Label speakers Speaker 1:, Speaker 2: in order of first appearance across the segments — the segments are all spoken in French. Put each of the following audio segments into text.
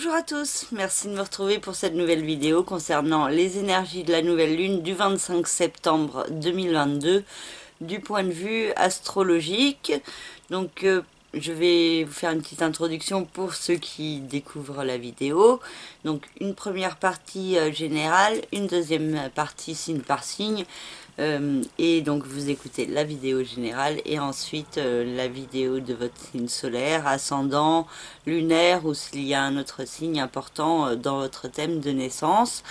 Speaker 1: Bonjour à tous, merci de me retrouver pour cette nouvelle vidéo concernant les énergies de la nouvelle lune du 25 septembre 2022 du point de vue astrologique. Donc je vais vous faire une petite introduction pour ceux qui découvrent la vidéo. Donc une première partie générale, une deuxième partie signe par signe. Et donc vous écoutez la vidéo générale et ensuite la vidéo de votre signe solaire, ascendant, lunaire ou s'il y a un autre signe important dans votre thème de naissance.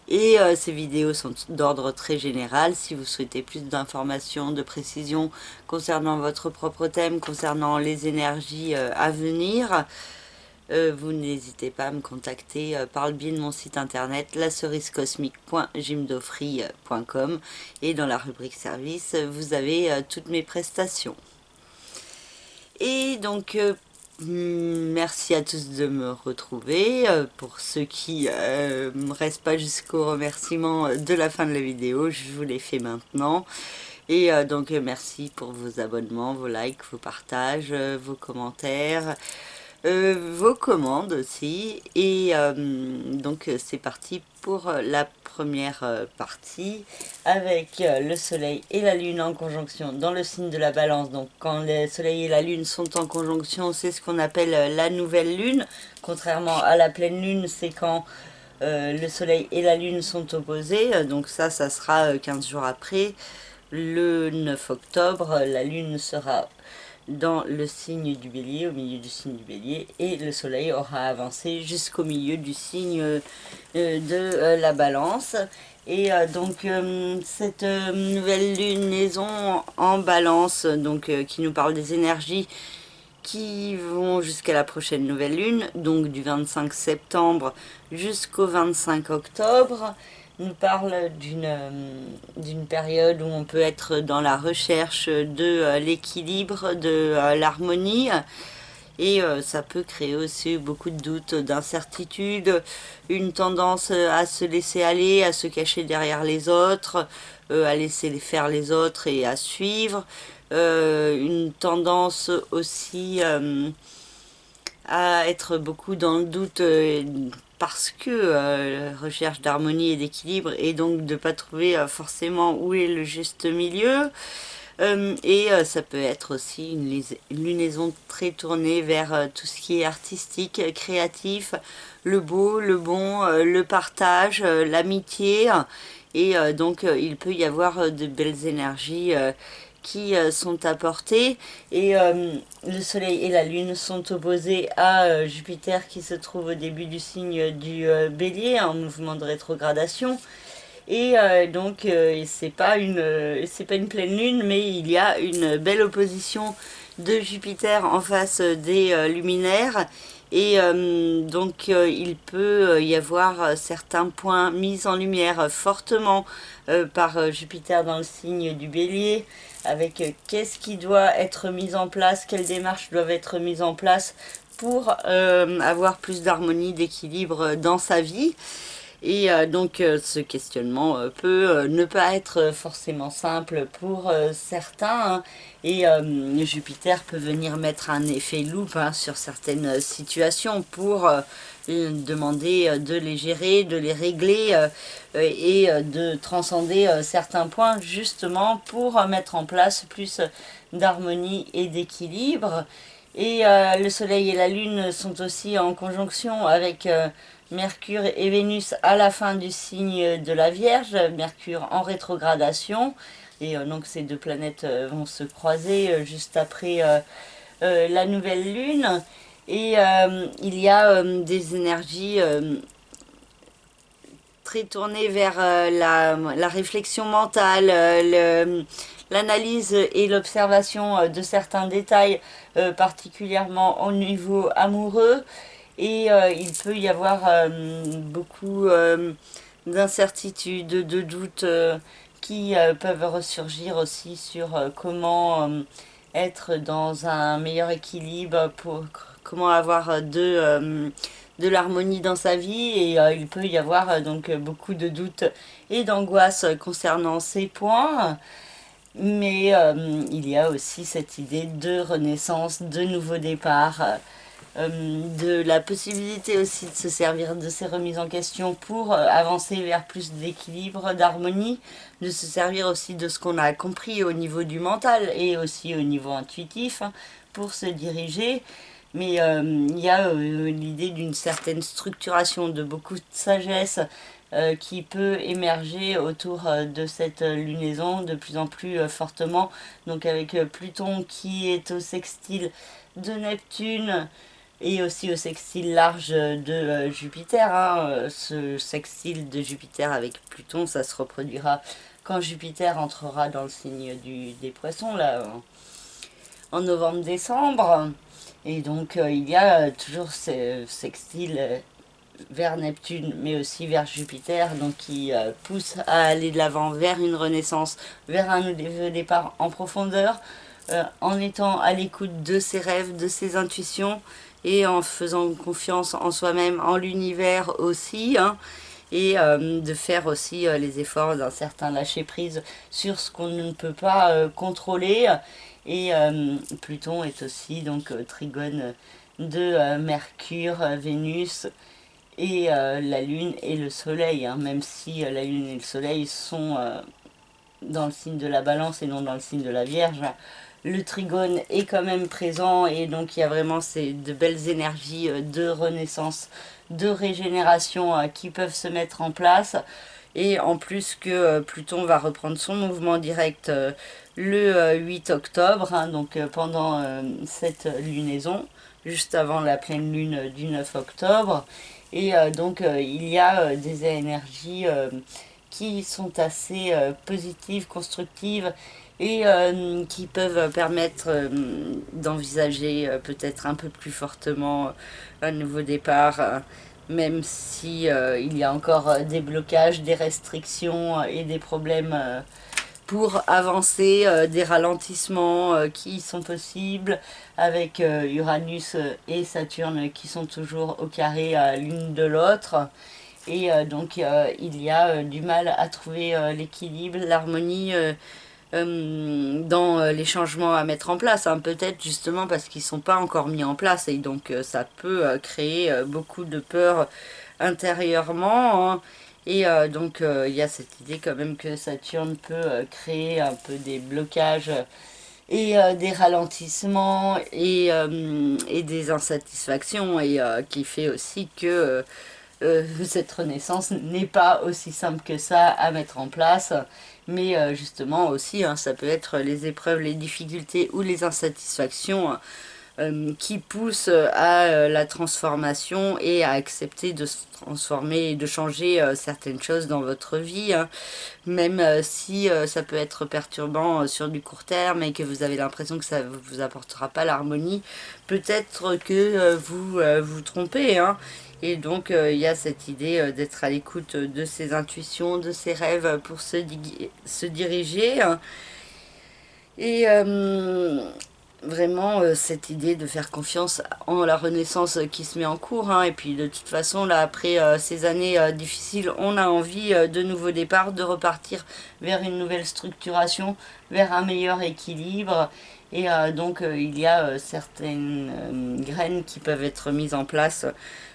Speaker 1: Et ces vidéos sont d'ordre très général. Si vous souhaitez plus d'informations, de précisions concernant votre propre thème, concernant les énergies à venir, vous n'hésitez pas à me contacter par le biais de mon site internet lacerisecosmique.gymdofree.com et dans la rubrique service vous avez toutes mes prestations. Et donc merci à tous de me retrouver. Pour ceux qui ne restent pas jusqu'au remerciement de la fin de la vidéo, je vous les fais maintenant. Et donc merci pour vos abonnements, vos likes, vos partages, vos commentaires, vos commandes aussi. Et donc c'est parti pour la première partie avec le soleil et la lune en conjonction dans le signe de la balance. Donc quand le soleil et la lune sont en conjonction, c'est ce qu'on appelle la nouvelle lune. Contrairement à la pleine lune, c'est quand le soleil et la lune sont opposés. Donc ça sera 15 jours après. Le 9 octobre, la lune sera dans le signe du bélier, au milieu du signe du bélier, et le soleil aura avancé jusqu'au milieu du signe de la balance. Et donc cette nouvelle lunaison en balance, donc qui nous parle des énergies qui vont jusqu'à la prochaine nouvelle lune, donc du 25 septembre jusqu'au 25 octobre, nous parle d'une période où on peut être dans la recherche de l'équilibre, de l'harmonie, et ça peut créer aussi beaucoup de doutes, d'incertitudes, une tendance à se laisser aller, à se cacher derrière les autres, à laisser faire les autres et à suivre, une tendance aussi à être beaucoup dans le doute parce que recherche d'harmonie et d'équilibre et donc de pas trouver forcément où est le juste milieu. Et ça peut être aussi une lunaison très tournée vers tout ce qui est artistique, créatif, le beau, le bon, le partage, l'amitié. Et donc il peut y avoir de belles énergies qui sont apportées. Et le soleil et la lune sont opposés à Jupiter qui se trouve au début du signe du bélier, en mouvement de rétrogradation. Et donc c'est pas une pleine lune, mais il y a une belle opposition de Jupiter en face des luminaires. Et donc il peut y avoir certains points mis en lumière fortement par Jupiter dans le signe du bélier, avec qu'est-ce qui doit être mis en place, quelles démarches doivent être mises en place pour avoir plus d'harmonie, d'équilibre dans sa vie. Et donc ce questionnement peut ne pas être forcément simple pour certains, hein. Et Jupiter peut venir mettre un effet loupe sur certaines situations pour demander de les gérer, de les régler et de transcender certains points justement pour mettre en place plus d'harmonie et d'équilibre. Et le soleil et la lune sont aussi en conjonction avec Mercure et Vénus à la fin du signe de la Vierge, Mercure en rétrogradation. Et donc ces deux planètes vont se croiser juste après la nouvelle lune. Et il y a des énergies très tournées vers la réflexion mentale, l'analyse et l'observation de certains détails, particulièrement au niveau amoureux. Et il peut y avoir beaucoup d'incertitudes, de doutes qui peuvent ressurgir aussi sur comment être dans un meilleur équilibre, pour comment avoir de l'harmonie dans sa vie. Et il peut y avoir donc beaucoup de doutes et d'angoisse concernant ces points. Mais il y a aussi cette idée de renaissance, de nouveau départ, de la possibilité aussi de se servir de ces remises en question pour avancer vers plus d'équilibre, d'harmonie, de se servir aussi de ce qu'on a compris au niveau du mental et aussi au niveau intuitif, hein, pour se diriger. Mais il y a l'idée d'une certaine structuration, de beaucoup de sagesse qui peut émerger autour de cette lunaison de plus en plus fortement. Donc avec Pluton qui est au sextile de Neptune et aussi au sextile large de Jupiter, hein. Ce sextile de Jupiter avec Pluton, ça se reproduira quand Jupiter entrera dans le signe des Poissons, là, en novembre-décembre. Et donc il y a toujours ce sextile vers Neptune, mais aussi vers Jupiter, donc qui pousse à aller de l'avant vers une renaissance, vers un nouveau départ en profondeur, en étant à l'écoute de ses rêves, de ses intuitions, et en faisant confiance en soi-même, en l'univers aussi, hein, et de faire aussi les efforts d'un certain lâcher-prise sur ce qu'on ne peut pas contrôler. Et Pluton est aussi donc trigone de Mercure, Vénus et la Lune et le Soleil, hein, même si la Lune et le Soleil sont dans le signe de la Balance et non dans le signe de la Vierge. Le trigone est quand même présent et donc il y a vraiment de belles énergies de renaissance, de régénération qui peuvent se mettre en place. Et en plus que Pluton va reprendre son mouvement direct le 8 octobre, hein, donc pendant cette lunaison, juste avant la pleine lune du 9 octobre. Et donc il y a des énergies qui sont assez positives, constructives et qui peuvent permettre d'envisager peut-être un peu plus fortement un nouveau départ, même si il y a encore des blocages, des restrictions et des problèmes pour avancer, des ralentissements qui sont possibles avec Uranus et Saturne qui sont toujours au carré l'une de l'autre. Et donc il y a du mal à trouver l'équilibre, l'harmonie dans les changements à mettre en place, hein, peut-être justement parce qu'ils ne sont pas encore mis en place et donc ça peut créer beaucoup de peur intérieurement, hein. Et donc il y a cette idée quand même que Saturne peut créer un peu des blocages et des ralentissements et des insatisfactions et qui fait aussi que cette renaissance n'est pas aussi simple que ça à mettre en place, mais justement aussi, hein, ça peut être les épreuves, les difficultés ou les insatisfactions qui poussent à la transformation et à accepter de se transformer et de changer certaines choses dans votre vie, hein. Même si ça peut être perturbant sur du court terme et que vous avez l'impression que ça ne vous apportera pas l'harmonie, peut-être que vous vous trompez, hein. Et donc il y a cette idée d'être à l'écoute de ses intuitions, de ses rêves pour se diriger, hein. Et vraiment cette idée de faire confiance en la renaissance qui se met en cours, hein. Et puis de toute façon là après ces années difficiles, on a envie de nouveaux départs, de repartir vers une nouvelle structuration, vers un meilleur équilibre. Et donc il y a certaines graines qui peuvent être mises en place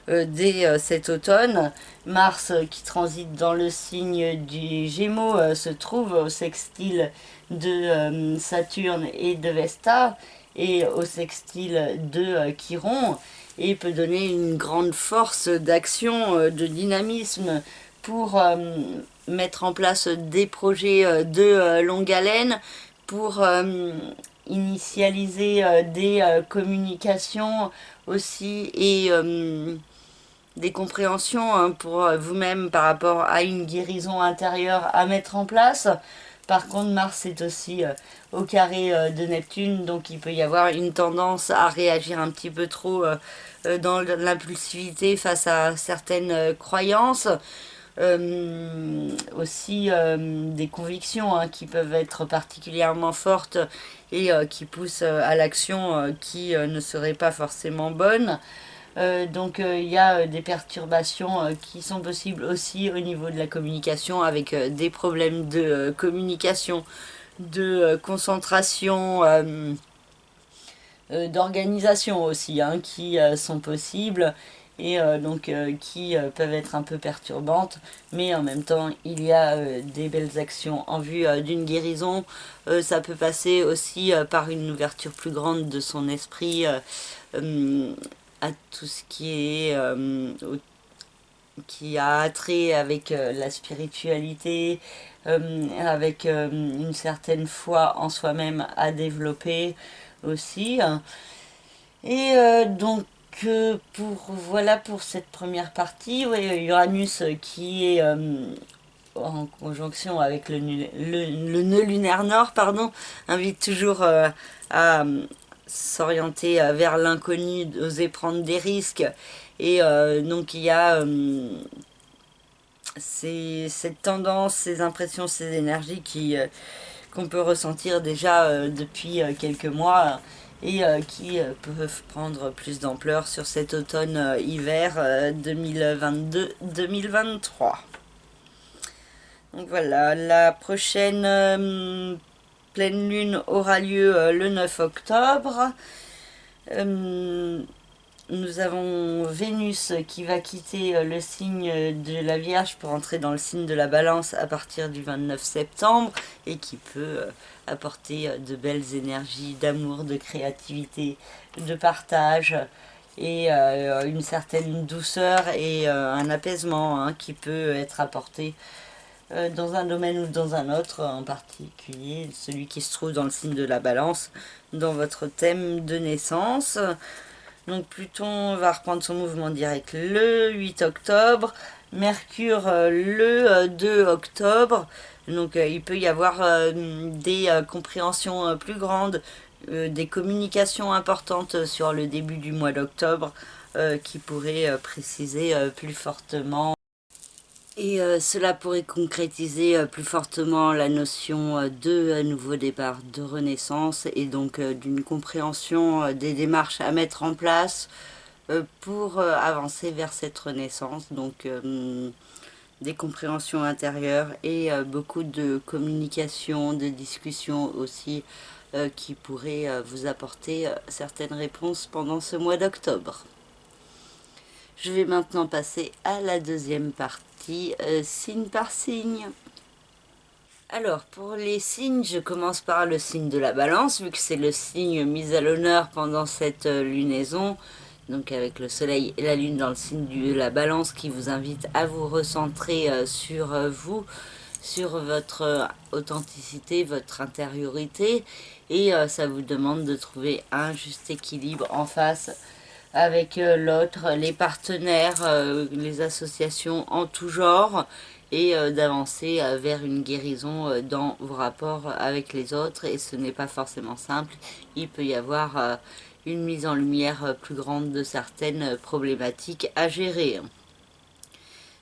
Speaker 1: dès cet automne. Mars qui transite dans le signe du Gémeaux se trouve au sextile de Saturne et de Vesta et au sextile de Chiron et peut donner une grande force d'action, de dynamisme pour mettre en place des projets de longue haleine, pour initialiser des communications aussi et des compréhensions, hein, pour vous-même par rapport à une guérison intérieure à mettre en place. Par contre, Mars est aussi au carré de Neptune, donc il peut y avoir une tendance à réagir un petit peu trop dans l'impulsivité face à certaines croyances. Aussi des convictions, hein, qui peuvent être particulièrement fortes et qui poussent à l'action qui ne serait pas forcément bonne. Donc il y a des perturbations qui sont possibles aussi au niveau de la communication avec des problèmes de communication, de concentration, d'organisation aussi, hein, qui sont possibles et donc qui peuvent être un peu perturbantes, mais en même temps il y a des belles actions en vue d'une guérison. Ça peut passer aussi par une ouverture plus grande de son esprit à tout ce qui a trait avec la spiritualité, avec une certaine foi en soi-même à développer aussi. Et voilà pour cette première partie. Ouais, Uranus qui est en conjonction avec le nœud lunaire nord, pardon, invite toujours à s'orienter vers l'inconnu, d'oser prendre des risques. Et donc il y a cette tendance, ces impressions, ces énergies qu'on peut ressentir déjà depuis quelques mois et qui peuvent prendre plus d'ampleur sur cet automne-hiver 2022-2023. Donc voilà, la prochaine pleine lune aura lieu le 9 octobre. Nous avons Vénus qui va quitter le signe de la Vierge pour entrer dans le signe de la Balance à partir du 29 septembre et qui peut apporter de belles énergies d'amour, de créativité, de partage et une certaine douceur et un apaisement hein, qui peut être apporté dans un domaine ou dans un autre, en particulier celui qui se trouve dans le signe de la Balance, dans votre thème de naissance. Donc Pluton va reprendre son mouvement direct le 8 octobre, Mercure le 2 octobre. Donc il peut y avoir des compréhensions plus grandes, des communications importantes sur le début du mois d'octobre qui pourraient préciser plus fortement. Et cela pourrait concrétiser plus fortement la notion de nouveau départ, de renaissance et donc d'une compréhension des démarches à mettre en place pour avancer vers cette renaissance. Donc des compréhensions intérieures et beaucoup de communication, de discussion aussi qui pourraient vous apporter certaines réponses pendant ce mois d'octobre. Je vais maintenant passer à la deuxième partie, signe par signe. Alors, pour les signes, je commence par le signe de la Balance, vu que c'est le signe mis à l'honneur pendant cette lunaison, donc avec le soleil et la lune dans le signe de la Balance qui vous invite à vous recentrer sur vous, sur votre authenticité, votre intériorité, et ça vous demande de trouver un juste équilibre en face avec l'autre, les partenaires, les associations en tout genre, et d'avancer vers une guérison dans vos rapports avec les autres. Et ce n'est pas forcément simple, il peut y avoir une mise en lumière plus grande de certaines problématiques à gérer.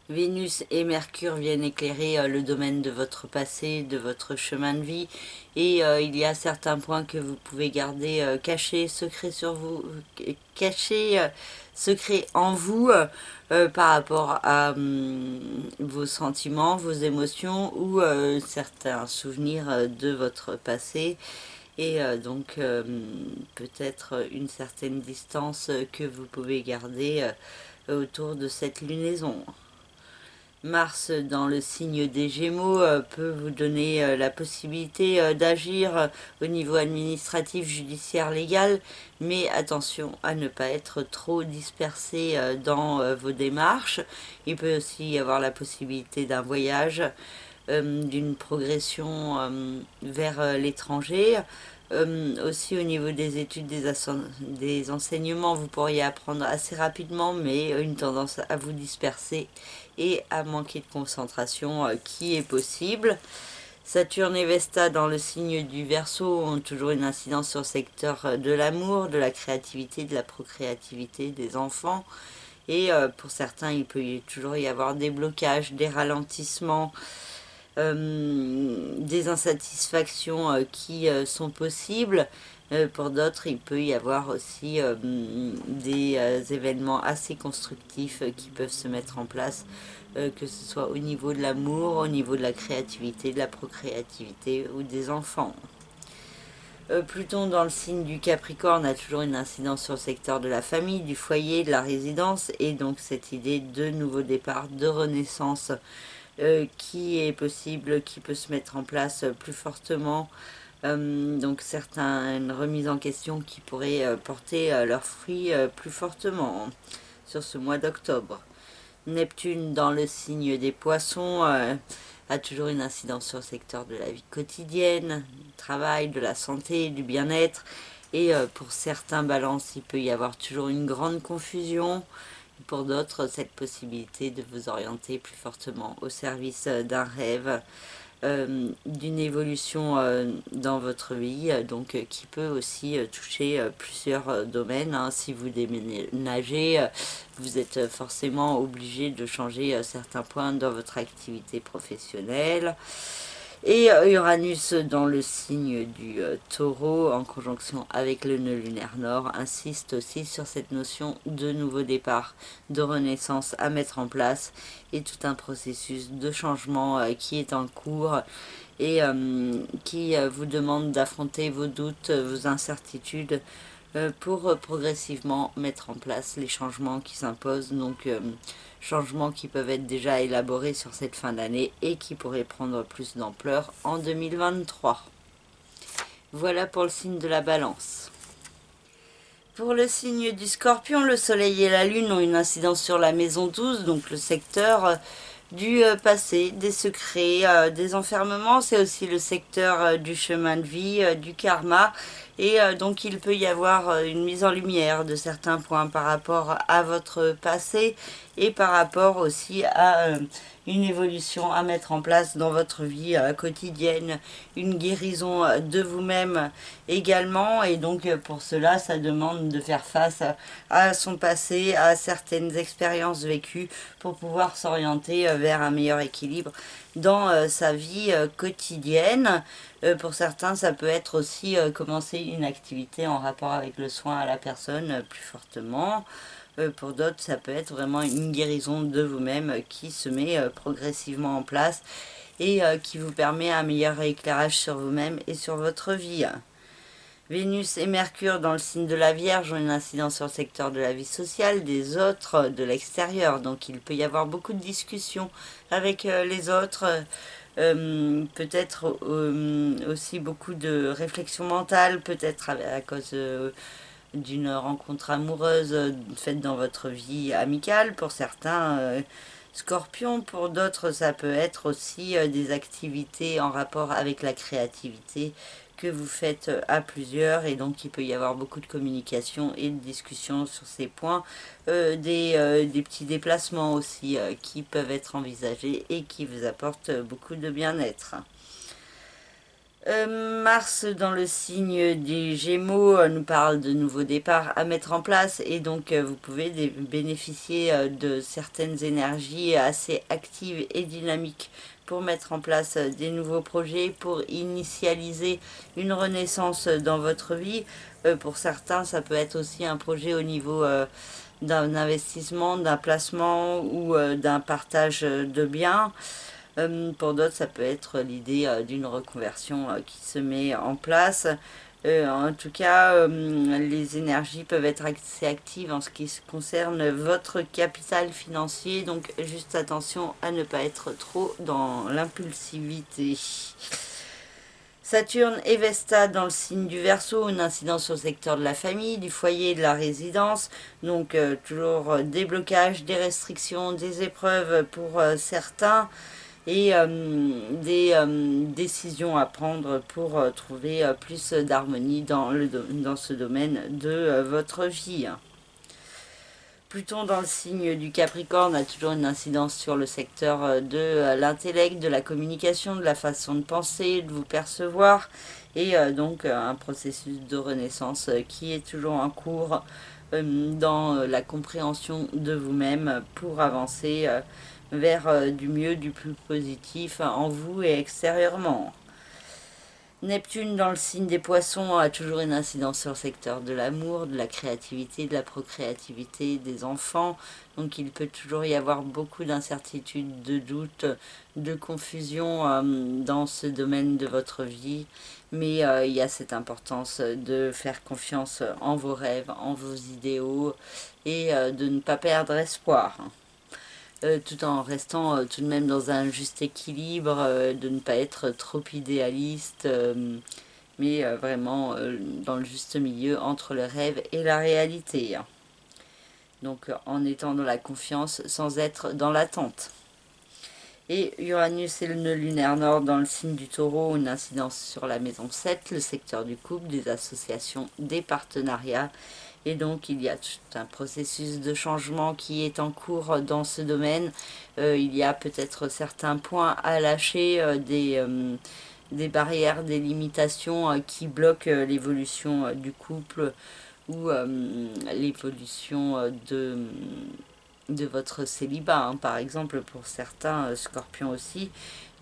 Speaker 1: Vénus et Mercure viennent éclairer le domaine de votre passé, de votre chemin de vie, et il y a certains points que vous pouvez garder cachés, secrets sur vous, cachés, secrets en vous par rapport à vos sentiments, vos émotions ou certains souvenirs de votre passé. Et donc peut-être une certaine distance que vous pouvez garder autour de cette lunaison. Mars dans le signe des Gémeaux peut vous donner la possibilité d'agir au niveau administratif, judiciaire, légal, mais attention à ne pas être trop dispersé dans vos démarches. Il peut aussi y avoir la possibilité d'un voyage, d'une progression vers l'étranger. Aussi au niveau des études, des enseignements, vous pourriez apprendre assez rapidement, mais une tendance à vous disperser et à manquer de concentration qui est possible. Saturne et Vesta dans le signe du Verseau ont toujours une incidence sur le secteur de l'amour, de la créativité, de la procréativité des enfants. Et pour certains, il peut toujours y avoir des blocages, des ralentissements, des insatisfactions qui sont possibles. Pour d'autres, il peut y avoir aussi des événements assez constructifs qui peuvent se mettre en place, que ce soit au niveau de l'amour, au niveau de la créativité, de la procréativité ou des enfants. Pluton dans le signe du Capricorne a toujours une incidence sur le secteur de la famille, du foyer, de la résidence, et donc cette idée de nouveau départ, de renaissance qui est possible, qui peut se mettre en place plus fortement. Donc certaines remises en question qui pourraient porter leurs fruits plus fortement sur ce mois d'octobre. Neptune dans le signe des poissons a toujours une incidence sur le secteur de la vie quotidienne, du travail, de la santé, du bien-être. Et pour certains balances, il peut y avoir toujours une grande confusion. Pour d'autres, cette possibilité de vous orienter plus fortement au service d'un rêve, d'une évolution dans votre vie, donc qui peut aussi toucher plusieurs domaines. Hein. Si vous déménagez, vous êtes forcément obligé de changer certains points dans votre activité professionnelle. Et Uranus dans le signe du taureau, en conjonction avec le nœud lunaire nord, insiste aussi sur cette notion de nouveau départ, de renaissance à mettre en place, et tout un processus de changement qui est en cours et qui vous demande d'affronter vos doutes, vos incertitudes, pour progressivement mettre en place les changements qui s'imposent. Donc changements qui peuvent être déjà élaborés sur cette fin d'année et qui pourraient prendre plus d'ampleur en 2023. Voilà pour le signe de la Balance. Pour le signe du Scorpion, le Soleil et la Lune ont une incidence sur la maison 12, donc le secteur du passé, des secrets, des enfermements. C'est aussi le secteur du chemin de vie, du karma. Et donc il peut y avoir une mise en lumière de certains points par rapport à votre passé et par rapport aussi à une évolution à mettre en place dans votre vie quotidienne, une guérison de vous-même également. Et donc pour cela, ça demande de faire face à son passé, à certaines expériences vécues pour pouvoir s'orienter vers un meilleur équilibre dans sa vie quotidienne. Pour certains, ça peut être aussi commencer une activité en rapport avec le soin à la personne plus fortement. Pour d'autres, ça peut être vraiment une guérison de vous-même qui se met progressivement en place et qui vous permet un meilleur éclairage sur vous-même et sur votre vie. Vénus et Mercure dans le signe de la Vierge ont une incidence sur le secteur de la vie sociale, des autres, de l'extérieur. Donc il peut y avoir beaucoup de discussions avec les autres, peut-être aussi beaucoup de réflexion mentale, peut-être à cause d'une rencontre amoureuse faite dans votre vie amicale. Pour certains, Scorpion, pour d'autres, ça peut être aussi des activités en rapport avec la créativité que vous faites à plusieurs, et donc il peut y avoir beaucoup de communication et de discussion sur ces points, des petits déplacements aussi qui peuvent être envisagés et qui vous apportent beaucoup de bien-être. Mars dans le signe des Gémeaux nous parle de nouveaux départs à mettre en place, et donc vous pouvez bénéficier de certaines énergies assez actives et dynamiques pour mettre en place des nouveaux projets, pour initialiser une renaissance dans votre vie. Pour certains, ça peut être aussi un projet au niveau d'un investissement, d'un placement ou d'un partage de biens. Pour d'autres, ça peut être l'idée d'une reconversion qui se met en place. En tout cas, les énergies peuvent être assez actives en ce qui concerne votre capital financier. Donc, juste attention à ne pas être trop dans l'impulsivité. Saturne et Vesta dans le signe du Verseau, une incidence sur le secteur de la famille, du foyer et de la résidence. Donc, toujours des blocages, des restrictions, des épreuves pour certains, et des décisions à prendre pour trouver plus d'harmonie dans ce domaine de votre vie. Pluton dans le signe du Capricorne a toujours une incidence sur le secteur de l'intellect, de la communication, de la façon de penser, de vous percevoir, et donc un processus de renaissance qui est toujours en cours dans la compréhension de vous-même pour avancer vers du mieux, du plus positif en vous et extérieurement. Neptune dans le signe des poissons a toujours une incidence sur le secteur de l'amour, de la créativité, de la procréativité, des enfants. Donc il peut toujours y avoir beaucoup d'incertitudes, de doutes, de confusion dans ce domaine de votre vie. Mais il y a cette importance de faire confiance en vos rêves, en vos idéaux et de ne pas perdre espoir. Tout en restant tout de même dans un juste équilibre, de ne pas être trop idéaliste, mais vraiment dans le juste milieu entre le rêve et la réalité. Donc en étant dans la confiance sans être dans l'attente. Et Uranus et le nœud lunaire nord dans le signe du taureau, une incidence sur la maison 7, le secteur du couple, des associations, des partenariats. Et donc il y a tout un processus de changement qui est en cours dans ce domaine. Il y a peut-être certains points à lâcher, des barrières, des limitations qui bloquent l'évolution du couple ou l'évolution de votre célibat, hein, par exemple pour certains scorpions aussi.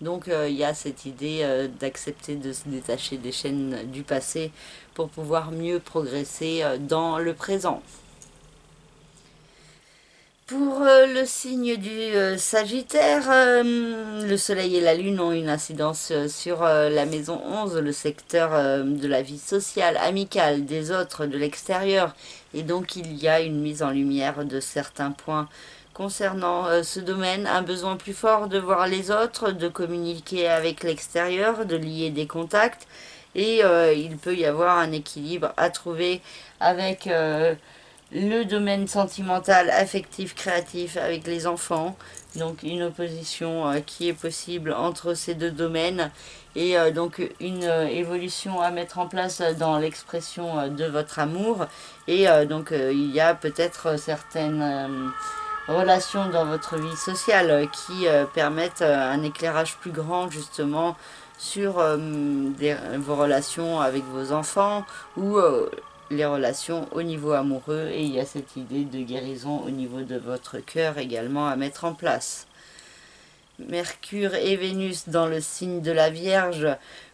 Speaker 1: Donc il y a cette idée d'accepter de se détacher des chaînes du passé pour pouvoir mieux progresser dans le présent. Pour le signe du Sagittaire, le Soleil et la Lune ont une incidence sur la maison 11, le secteur de la vie sociale, amicale, des autres, de l'extérieur. Et donc il y a une mise en lumière de certains points concernant ce domaine, un besoin plus fort de voir les autres, de communiquer avec l'extérieur, de lier des contacts. Et il peut y avoir un équilibre à trouver avec le domaine sentimental, affectif, créatif avec les enfants. Donc une opposition qui est possible entre ces deux domaines et donc une évolution à mettre en place dans l'expression de votre amour. Et donc il y a peut-être certaines relations dans votre vie sociale qui permettent un éclairage plus grand justement sur vos relations avec vos enfants ou les relations au niveau amoureux, et il y a cette idée de guérison au niveau de votre cœur également à mettre en place. Mercure et Vénus dans le signe de la Vierge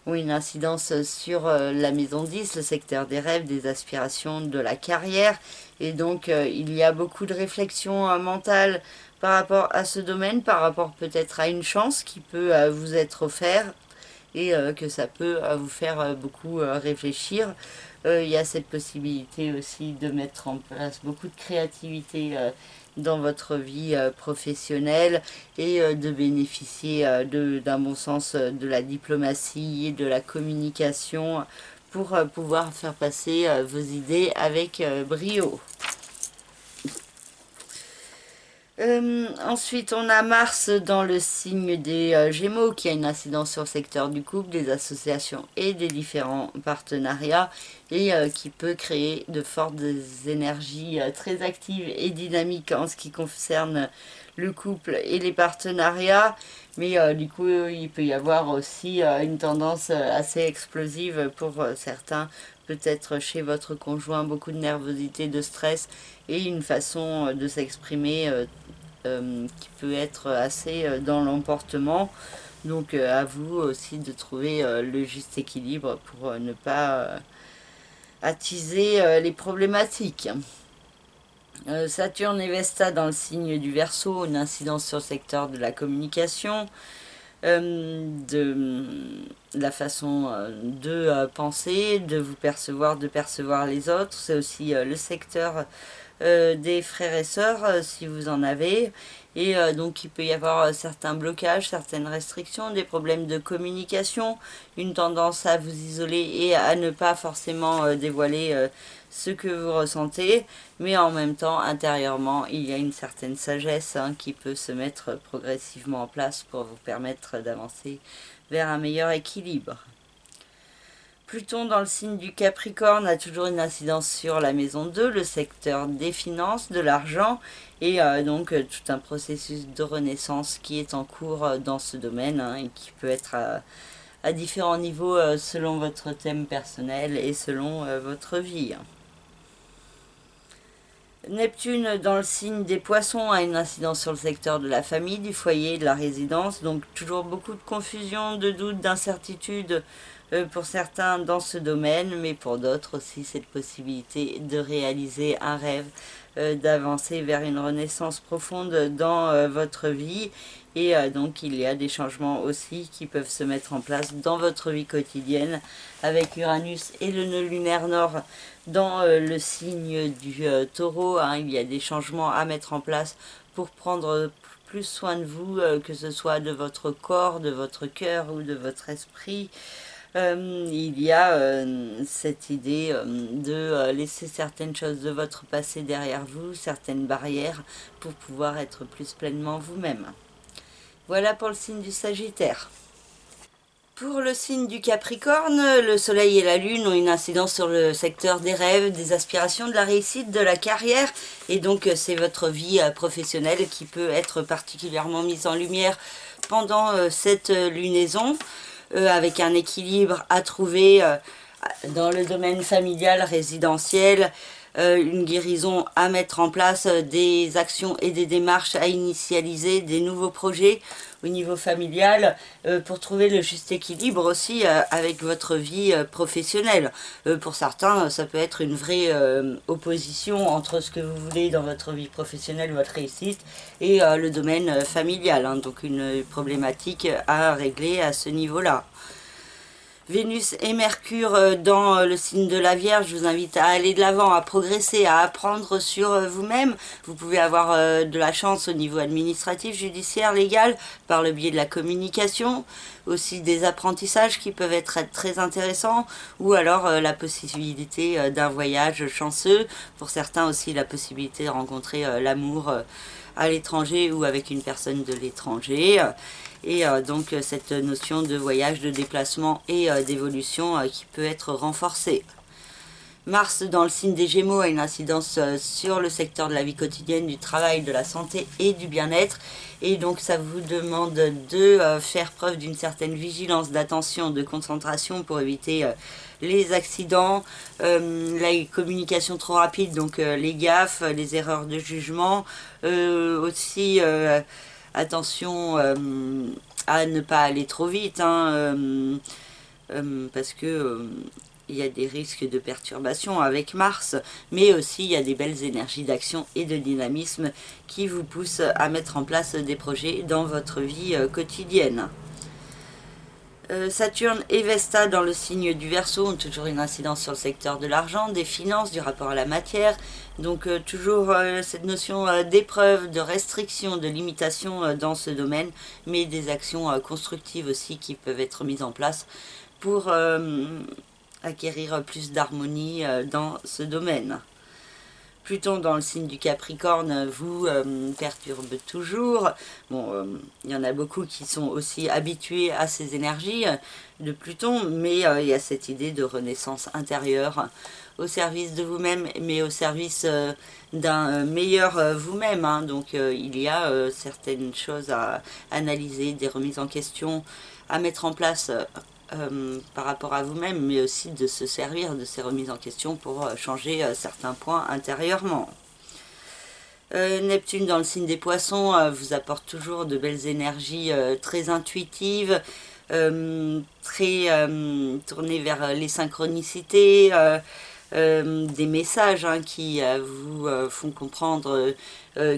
Speaker 1: ont une incidence sur la maison 10, le secteur des rêves, des aspirations, de la carrière. Et donc il y a beaucoup de réflexion mentale par rapport à ce domaine, par rapport peut-être à une chance qui peut vous être offerte et que ça peut vous faire beaucoup réfléchir. Il y a cette possibilité aussi de mettre en place beaucoup de créativité dans votre vie professionnelle et de bénéficier d'un bon sens de la diplomatie et de la communication pour pouvoir faire passer vos idées avec brio. Ensuite, on a Mars dans le signe des Gémeaux qui a une incidence sur le secteur du couple, des associations et des différents partenariats et qui peut créer de fortes énergies très actives et dynamiques en ce qui concerne le couple et les partenariats. Mais du coup, il peut y avoir aussi une tendance assez explosive pour certains, peut-être chez votre conjoint, beaucoup de nervosité, de stress et une façon de s'exprimer qui peut être assez dans l'emportement. Donc à vous aussi de trouver le juste équilibre pour ne pas attiser les problématiques. Saturne et Vesta dans le signe du Verseau, une incidence sur le secteur de la communication, de la façon de penser, de vous percevoir, de percevoir les autres. C'est aussi le secteur des frères et sœurs si vous en avez. Et donc il peut y avoir certains blocages, certaines restrictions, des problèmes de communication, une tendance à vous isoler et à ne pas forcément dévoiler ce que vous ressentez, mais en même temps intérieurement il y a une certaine sagesse qui peut se mettre progressivement en place pour vous permettre d'avancer vers un meilleur équilibre. Pluton dans le signe du Capricorne a toujours une incidence sur la maison 2, le secteur des finances, de l'argent, et donc tout un processus de renaissance qui est en cours dans ce domaine et qui peut être à différents niveaux selon votre thème personnel et selon votre vie. Neptune dans le signe des poissons a une incidence sur le secteur de la famille, du foyer, de la résidence, donc toujours beaucoup de confusion, de doutes, d'incertitudes pour certains dans ce domaine, mais pour d'autres aussi cette possibilité de réaliser un rêve, d'avancer vers une renaissance profonde dans votre vie. Et donc il y a des changements aussi qui peuvent se mettre en place dans votre vie quotidienne avec Uranus et le nœud lunaire nord dans le signe du taureau. Il y a des changements à mettre en place pour prendre plus soin de vous, que ce soit de votre corps, de votre cœur ou de votre esprit. Il y a cette idée de laisser certaines choses de votre passé derrière vous, certaines barrières, pour pouvoir être plus pleinement vous-même. Voilà pour le signe du Sagittaire. Pour le signe du Capricorne, le soleil et la lune ont une incidence sur le secteur des rêves, des aspirations, de la réussite, de la carrière. Et donc c'est votre vie professionnelle qui peut être particulièrement mise en lumière pendant cette lunaison, avec un équilibre à trouver dans le domaine familial, résidentiel, une guérison à mettre en place, des actions et des démarches à initialiser, des nouveaux projets au niveau familial pour trouver le juste équilibre aussi avec votre vie professionnelle. Pour certains, ça peut être une vraie opposition entre ce que vous voulez dans votre vie professionnelle, votre réussite, et le domaine familial. Donc une problématique à régler à ce niveau-là. Vénus et Mercure dans le signe de la Vierge, je vous invite à aller de l'avant, à progresser, à apprendre sur vous-même. Vous pouvez avoir de la chance au niveau administratif, judiciaire, légal, par le biais de la communication, aussi des apprentissages qui peuvent être très intéressants, ou alors la possibilité d'un voyage chanceux, pour certains aussi la possibilité de rencontrer l'amour à l'étranger ou avec une personne de l'étranger. Et donc cette notion de voyage, de déplacement et d'évolution qui peut être renforcée. Mars dans le signe des Gémeaux a une incidence sur le secteur de la vie quotidienne, du travail, de la santé et du bien-être. Et donc ça vous demande de faire preuve d'une certaine vigilance, d'attention, de concentration pour éviter les accidents, la communication trop rapide, donc les gaffes, les erreurs de jugement, aussi attention à ne pas aller trop vite, parce que il y a des risques de perturbation avec Mars, mais aussi il y a des belles énergies d'action et de dynamisme qui vous poussent à mettre en place des projets dans votre vie quotidienne. Saturne et Vesta dans le signe du Verseau ont toujours une incidence sur le secteur de l'argent, des finances, du rapport à la matière. Donc toujours cette notion d'épreuve, de restriction, de limitation dans ce domaine, mais des actions constructives aussi qui peuvent être mises en place pour acquérir plus d'harmonie dans ce domaine. Pluton dans le signe du Capricorne vous perturbe toujours. Bon, il y en a beaucoup qui sont aussi habitués à ces énergies de Pluton, mais il y a cette idée de renaissance intérieure au service de vous-même, mais au service d'un meilleur vous-même. Donc il y a certaines choses à analyser, des remises en question à mettre en place par rapport à vous-même, mais aussi de se servir de ces remises en question pour changer certains points intérieurement. Neptune dans le signe des Poissons vous apporte toujours de belles énergies très intuitives, très tournées vers les synchronicités, des messages qui vous font comprendre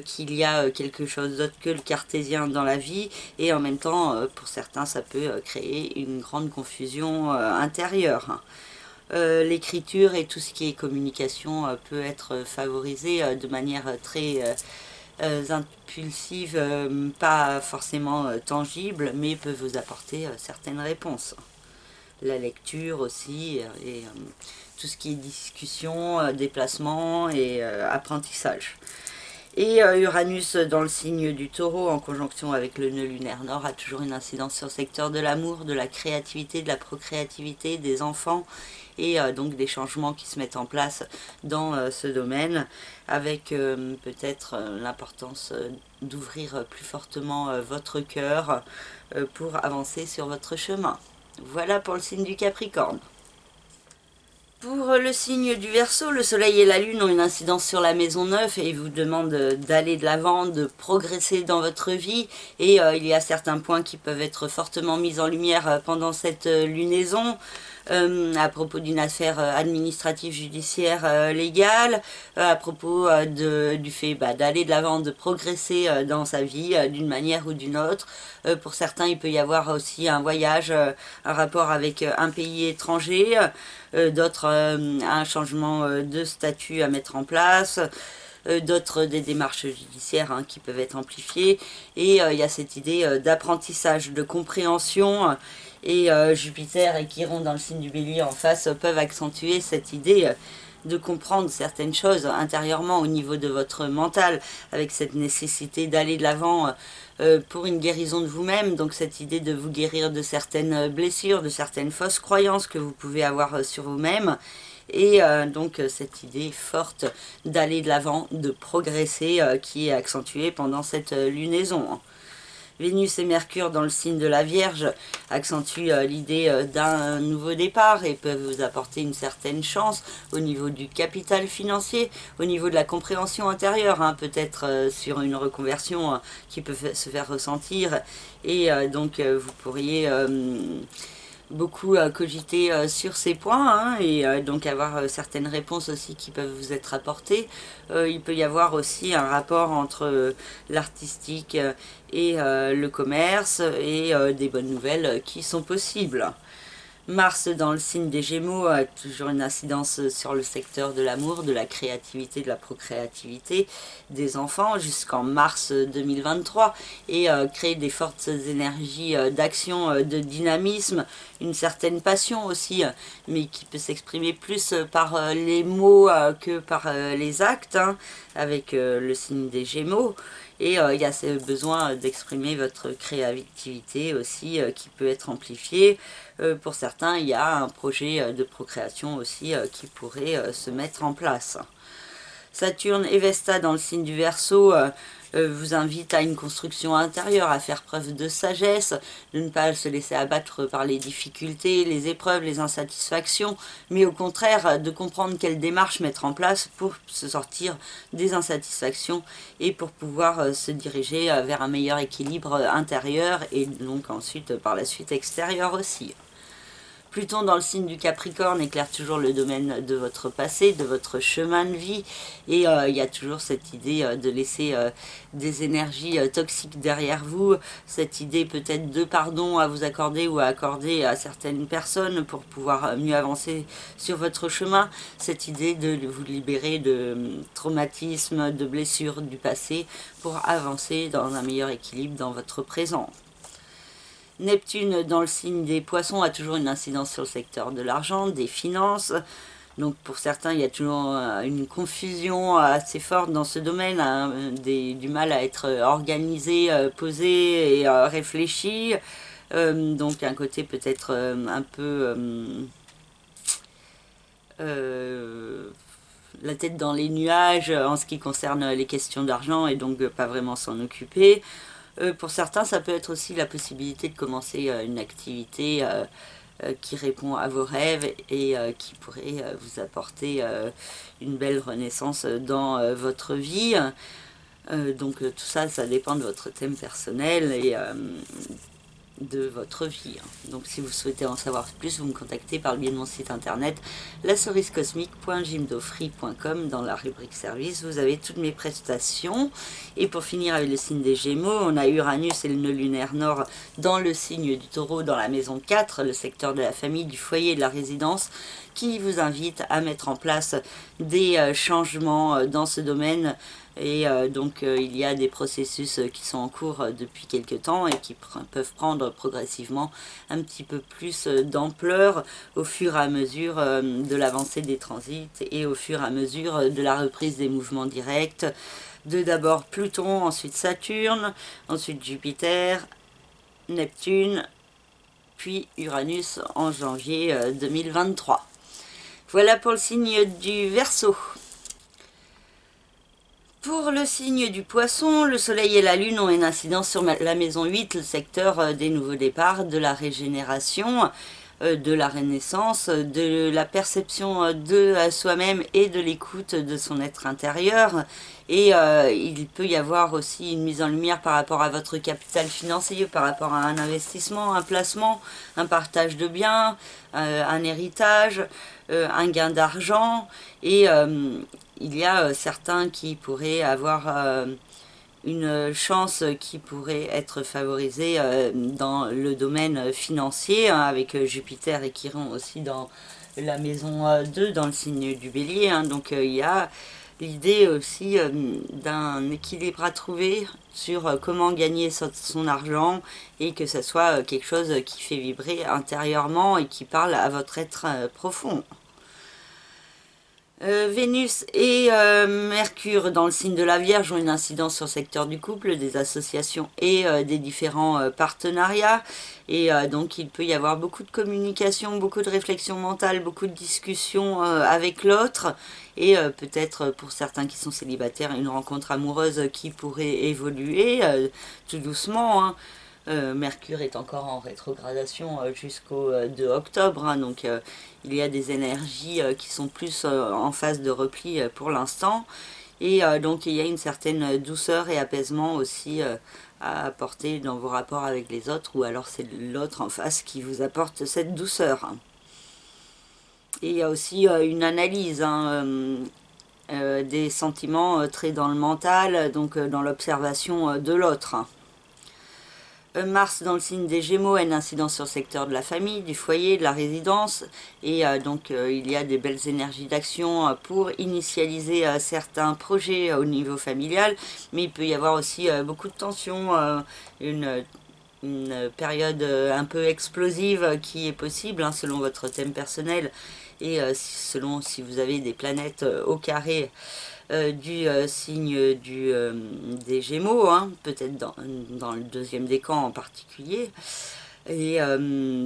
Speaker 1: qu'il y a quelque chose d'autre que le cartésien dans la vie, et en même temps pour certains ça peut créer une grande confusion intérieure. L'écriture et tout ce qui est communication peut être favorisé de manière très impulsive, pas forcément tangible, mais peut vous apporter certaines réponses. La lecture aussi, et tout ce qui est discussion, déplacement et apprentissage. Et Uranus dans le signe du Taureau en conjonction avec le nœud lunaire nord a toujours une incidence sur le secteur de l'amour, de la créativité, de la procréativité, des enfants, et donc des changements qui se mettent en place dans ce domaine, avec peut-être l'importance d'ouvrir plus fortement votre cœur pour avancer sur votre chemin. Voilà pour le signe du Capricorne. Pour le signe du Verseau, le Soleil et la Lune ont une incidence sur la maison 9 et vous demandent d'aller de l'avant, de progresser dans votre vie. Et il y a certains points qui peuvent être fortement mis en lumière pendant cette lunaison. À propos d'une affaire administrative, judiciaire, légale, à propos du fait d'aller de l'avant, de progresser dans sa vie d'une manière ou d'une autre. Pour certains, il peut y avoir aussi un voyage, un rapport avec un pays étranger, d'autres un changement de statut à mettre en place. D'autres des démarches judiciaires qui peuvent être amplifiées, et il y a cette idée d'apprentissage, de compréhension, et Jupiter et Chiron dans le signe du Bélier en face peuvent accentuer cette idée de comprendre certaines choses intérieurement au niveau de votre mental, avec cette nécessité d'aller de l'avant pour une guérison de vous-même, donc cette idée de vous guérir de certaines blessures, de certaines fausses croyances que vous pouvez avoir sur vous-même. Et donc cette idée forte d'aller de l'avant, de progresser, qui est accentuée pendant cette lunaison. Vénus et Mercure dans le signe de la Vierge accentuent l'idée d'un nouveau départ et peuvent vous apporter une certaine chance au niveau du capital financier, au niveau de la compréhension intérieure, peut-être sur une reconversion qui peut se faire ressentir. Et donc vous pourriez beaucoup cogiter sur ces points, et donc avoir certaines réponses aussi qui peuvent vous être apportées. Il peut y avoir aussi un rapport entre l'artistique et le commerce, et des bonnes nouvelles qui sont possibles. Mars dans le signe des Gémeaux a toujours une incidence sur le secteur de l'amour, de la créativité, de la procréativité des enfants jusqu'en mars 2023, et crée des fortes énergies d'action, de dynamisme, une certaine passion aussi, mais qui peut s'exprimer plus par les mots que par les actes, avec le signe des Gémeaux. Et il y a ce besoin d'exprimer votre créativité aussi qui peut être amplifié. Pour certains, il y a un projet de procréation aussi qui pourrait se mettre en place. Saturne et Vesta dans le signe du Verseau vous invitent à une construction intérieure, à faire preuve de sagesse, de ne pas se laisser abattre par les difficultés, les épreuves, les insatisfactions, mais au contraire de comprendre quelle démarche mettre en place pour se sortir des insatisfactions et pour pouvoir se diriger vers un meilleur équilibre intérieur et donc ensuite par la suite extérieur aussi. Pluton dans le signe du Capricorne éclaire toujours le domaine de votre passé, de votre chemin de vie, et il y a toujours cette idée de laisser des énergies toxiques derrière vous, cette idée peut-être de pardon à vous accorder ou à accorder à certaines personnes pour pouvoir mieux avancer sur votre chemin, cette idée de vous libérer de traumatismes, de blessures du passé pour avancer dans un meilleur équilibre dans votre présent. Neptune dans le signe des Poissons a toujours une incidence sur le secteur de l'argent, des finances. Donc pour certains, il y a toujours une confusion assez forte dans ce domaine, du mal à être organisé, posé et réfléchi. Donc un côté peut-être un peu la tête dans les nuages en ce qui concerne les questions d'argent et donc pas vraiment s'en occuper. Pour certains, ça peut être aussi la possibilité de commencer une activité qui répond à vos rêves et qui pourrait vous apporter une belle renaissance dans votre vie. Donc tout ça, ça dépend de votre thème personnel et de votre vie. Donc si vous souhaitez en savoir plus, vous me contactez par le biais de mon site internet lacerisecosmique.jimdofree.com. Dans la rubrique service, vous avez toutes mes prestations. Et pour finir avec le signe des Gémeaux, on a Uranus et le nœud lunaire nord dans le signe du Taureau, dans la maison 4, le secteur de la famille, du foyer et de la résidence, qui vous invite à mettre en place des changements dans ce domaine. Et donc il y a des processus qui sont en cours depuis quelque temps et qui peuvent prendre progressivement un petit peu plus d'ampleur au fur et à mesure de l'avancée des transits et au fur et à mesure de la reprise des mouvements directs de d'abord Pluton, ensuite Saturne, ensuite Jupiter, Neptune, puis Uranus en janvier 2023. Voilà pour le signe du Verseau. Pour le signe du Poisson, le Soleil et la Lune ont une incidence sur la maison 8, le secteur des nouveaux départs, de la régénération. de la renaissance, de la perception de soi-même et de l'écoute de son être intérieur. Et il peut y avoir aussi une mise en lumière par rapport à votre capital financier, par rapport à un investissement, un placement, un partage de biens, un héritage, un gain d'argent. Et il y a certains qui pourraient avoir une chance qui pourrait être favorisée dans le domaine financier, hein, avec Jupiter et Chiron aussi dans la maison 2, dans le signe du Bélier. Hein. Donc il y a l'idée aussi d'un équilibre à trouver sur comment gagner son argent et que ça soit quelque chose qui fait vibrer intérieurement et qui parle à votre être profond. Vénus et Mercure dans le signe de la Vierge ont une incidence sur le secteur du couple, des associations et des différents partenariats. Et donc il peut y avoir beaucoup de communication, beaucoup de réflexion mentale, beaucoup de discussions avec l'autre. Et peut-être pour certains qui sont célibataires, une rencontre amoureuse qui pourrait évoluer tout doucement. Hein. Mercure est encore en rétrogradation jusqu'au 2 octobre, hein, donc il y a des énergies qui sont plus en phase de repli pour l'instant. Et donc il y a une certaine douceur et apaisement aussi à apporter dans vos rapports avec les autres, ou alors c'est l'autre en face qui vous apporte cette douceur. Et il y a aussi une analyse, hein, des sentiments très dans le mental, donc dans l'observation de l'autre. Mars dans le signe des Gémeaux a une incidence sur le secteur de la famille, du foyer, de la résidence, et donc il y a des belles énergies d'action pour initialiser certains projets au niveau familial, mais il peut y avoir aussi beaucoup de tensions, une période un peu explosive qui est possible, hein, selon votre thème personnel et selon si vous avez des planètes au carré du signe des Gémeaux, hein, peut-être dans le deuxième décan en particulier. Et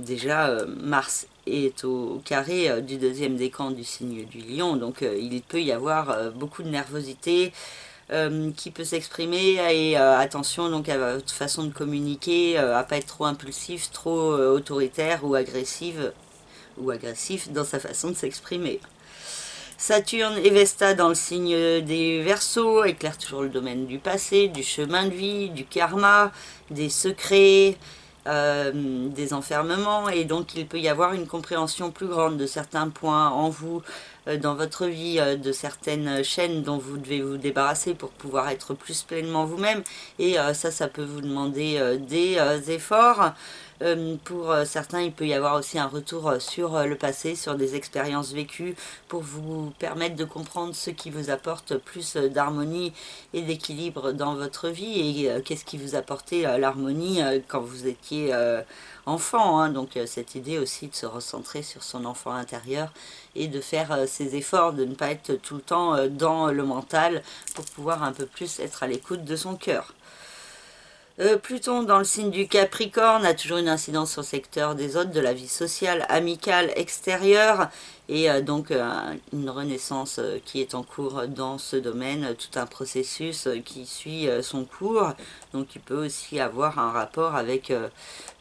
Speaker 1: déjà, Mars est au carré du deuxième décan du signe du Lion, donc il peut y avoir beaucoup de nervosité qui peut s'exprimer, et attention donc à votre façon de communiquer, à pas être trop impulsif, trop autoritaire ou agressif dans sa façon de s'exprimer. Saturne et Vesta dans le signe des Verseaux éclairent toujours le domaine du passé, du chemin de vie, du karma, des secrets, des enfermements, et donc il peut y avoir une compréhension plus grande de certains points en vous, dans votre vie, de certaines chaînes dont vous devez vous débarrasser pour pouvoir être plus pleinement vous-même, et ça peut vous demander des efforts. Pour certains, il peut y avoir aussi un retour sur le passé, sur des expériences vécues, pour vous permettre de comprendre ce qui vous apporte plus d'harmonie et d'équilibre dans votre vie, et qu'est-ce qui vous apportait l'harmonie quand vous étiez enfant. Hein. Donc cette idée aussi de se recentrer sur son enfant intérieur et de faire ses efforts, de ne pas être tout le temps dans le mental pour pouvoir un peu plus être à l'écoute de son cœur. Pluton dans le signe du Capricorne a toujours une incidence sur le secteur des autres, de la vie sociale, amicale, extérieure, et donc une renaissance qui est en cours dans ce domaine, tout un processus qui suit son cours. Donc il peut aussi avoir un rapport avec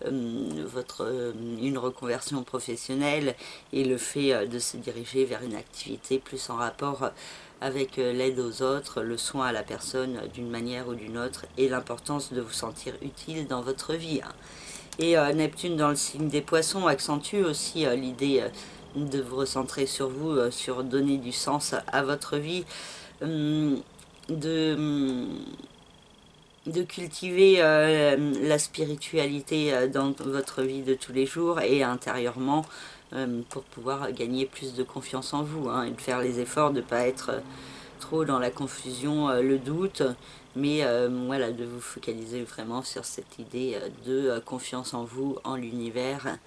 Speaker 1: une reconversion professionnelle et le fait de se diriger vers une activité plus en rapport avec l'aide aux autres, le soin à la personne d'une manière ou d'une autre, et l'importance de vous sentir utile dans votre vie. Et Neptune dans le signe des Poissons accentue aussi l'idée de vous recentrer sur vous, sur donner du sens à votre vie, de cultiver la spiritualité dans votre vie de tous les jours et intérieurement, pour pouvoir gagner plus de confiance en vous, hein, et de faire les efforts de ne pas être trop dans la confusion, le doute, mais voilà, de vous focaliser vraiment sur cette idée de confiance en vous, en l'univers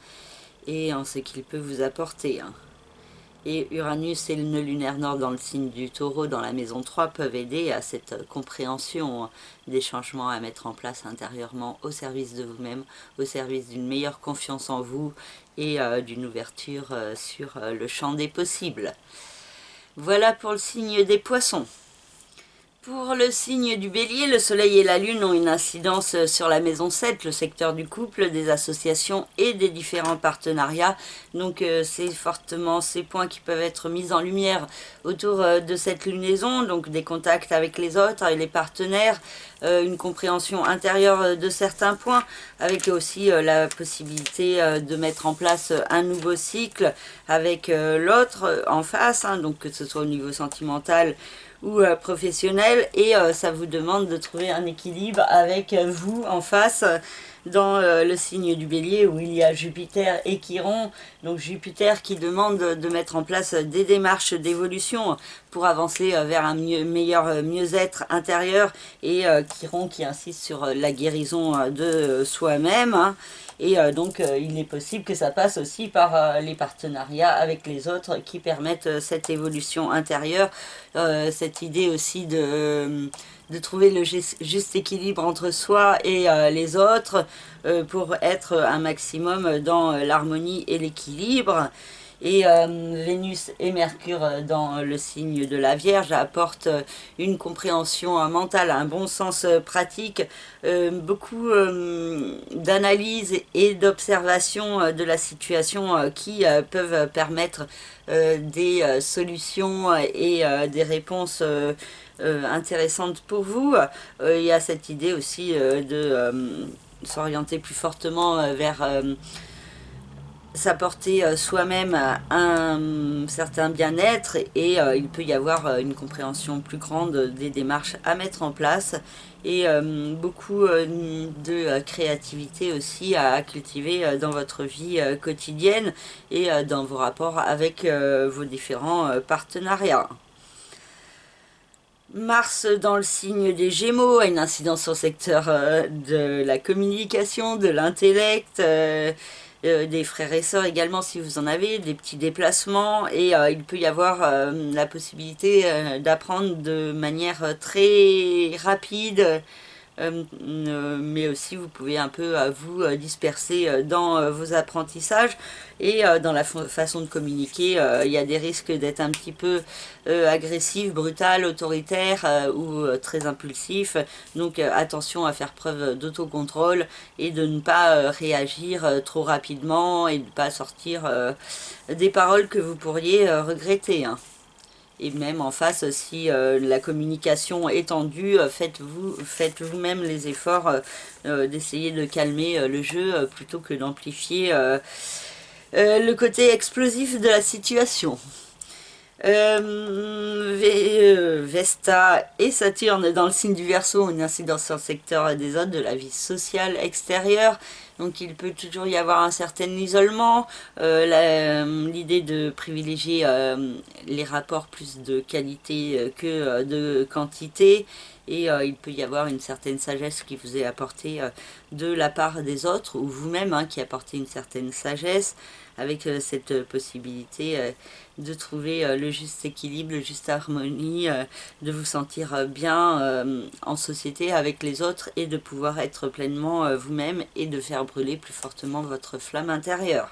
Speaker 1: et en ce qu'il peut vous apporter. Hein. Et Uranus et le nœud lunaire nord dans le signe du Taureau, dans la maison 3, peuvent aider à cette compréhension des changements à mettre en place intérieurement au service de vous-même, au service d'une meilleure confiance en vous et d'une ouverture sur le champ des possibles. Voilà pour le signe des Poissons. Pour le signe du Bélier, le Soleil et la Lune ont une incidence sur la maison 7, le secteur du couple, des associations et des différents partenariats. Donc c'est fortement ces points qui peuvent être mis en lumière autour de cette lunaison, donc des contacts avec les autres, avec les partenaires, une compréhension intérieure de certains points, avec aussi la possibilité de mettre en place un nouveau cycle avec l'autre en face, hein, donc que ce soit au niveau sentimental ou professionnel, et ça vous demande de trouver un équilibre avec vous en face dans le signe du Bélier où il y a Jupiter et Chiron. Donc Jupiter qui demande de mettre en place des démarches d'évolution pour avancer vers un meilleur mieux-être intérieur, et Chiron qui insiste sur la guérison de soi-même, hein. Et donc il est possible que ça passe aussi par les partenariats avec les autres qui permettent cette évolution intérieure, cette idée aussi de trouver le juste équilibre entre soi et les autres pour être un maximum dans l'harmonie et l'équilibre. Et Vénus et Mercure dans le signe de la Vierge apportent une compréhension mentale, un bon sens pratique, beaucoup d'analyse et d'observation de la situation qui peuvent permettre des solutions et des réponses intéressantes pour vous. Il y a cette idée aussi de s'orienter plus fortement vers s'apporter soi-même un certain bien-être, et il peut y avoir une compréhension plus grande des démarches à mettre en place, et beaucoup de créativité aussi à cultiver dans votre vie quotidienne et dans vos rapports avec vos différents partenariats. Mars dans le signe des Gémeaux a une incidence sur le secteur de la communication, de l'intellect, des frères et sœurs également si vous en avez, des petits déplacements, et il peut y avoir la possibilité d'apprendre de manière très rapide, mais aussi vous pouvez un peu vous disperser dans vos apprentissages, et dans la façon de communiquer, il y a des risques d'être un petit peu agressif, brutal, autoritaire ou très impulsif. Donc attention à faire preuve d'autocontrôle et de ne pas réagir trop rapidement, et de ne pas sortir des paroles que vous pourriez regretter, hein. Et même en face, si la communication est tendue, faites vous-même les efforts d'essayer de calmer le jeu plutôt que d'amplifier le côté explosif de la situation. Vesta et Saturne dans le signe du Verseau ont une incidence sur le secteur des autres, de la vie sociale extérieure. Donc il peut toujours y avoir un certain isolement, l'idée de privilégier les rapports plus de qualité que de quantité, et il peut y avoir une certaine sagesse qui vous est apportée de la part des autres, ou vous-même hein, qui apportez une certaine sagesse, avec cette possibilité de trouver le juste équilibre, le juste harmonie, de vous sentir bien en société avec les autres, et de pouvoir être pleinement vous-même, et de faire brûler plus fortement votre flamme intérieure.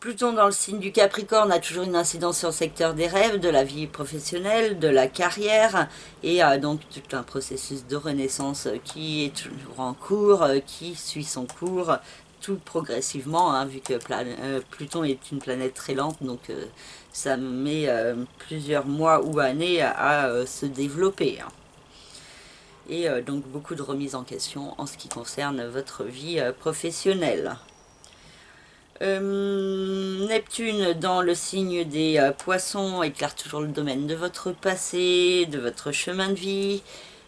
Speaker 1: Pluton dans le signe du Capricorne a toujours une incidence sur le secteur des rêves, de la vie professionnelle, de la carrière, et donc tout un processus de renaissance qui est toujours en cours, qui suit son cours, tout progressivement, hein, vu que Pluton est une planète très lente, donc ça met plusieurs mois ou années à se développer, hein. Et donc beaucoup de remises en question en ce qui concerne votre vie professionnelle. Neptune dans le signe des poissons éclaire toujours le domaine de votre passé, de votre chemin de vie,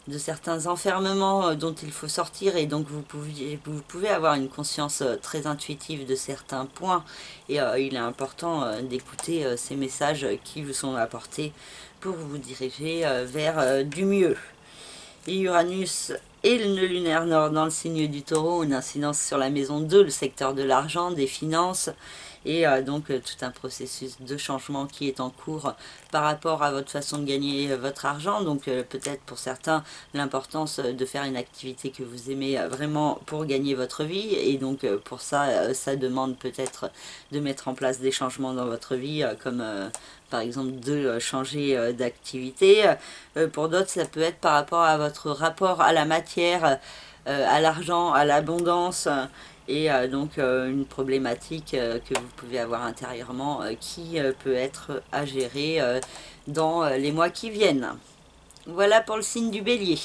Speaker 1: de certains enfermements dont il faut sortir, et donc vous pouvez avoir une conscience très intuitive de certains points, et il est important d'écouter ces messages qui vous sont apportés pour vous diriger vers du mieux. Et Uranus et le nœud lunaire nord dans le signe du Taureau, une incidence sur la maison 2, le secteur de l'argent, des finances, et donc tout un processus de changement qui est en cours par rapport à votre façon de gagner votre argent. Donc peut-être pour certains l'importance de faire une activité que vous aimez vraiment pour gagner votre vie, et donc pour ça, ça demande peut-être de mettre en place des changements dans votre vie, comme par exemple de changer d'activité. Pour d'autres, ça peut être par rapport à votre rapport à la matière, à l'argent, à l'abondance, et donc une problématique que vous pouvez avoir intérieurement qui peut être à gérer dans les mois qui viennent. Voilà pour le signe du Bélier.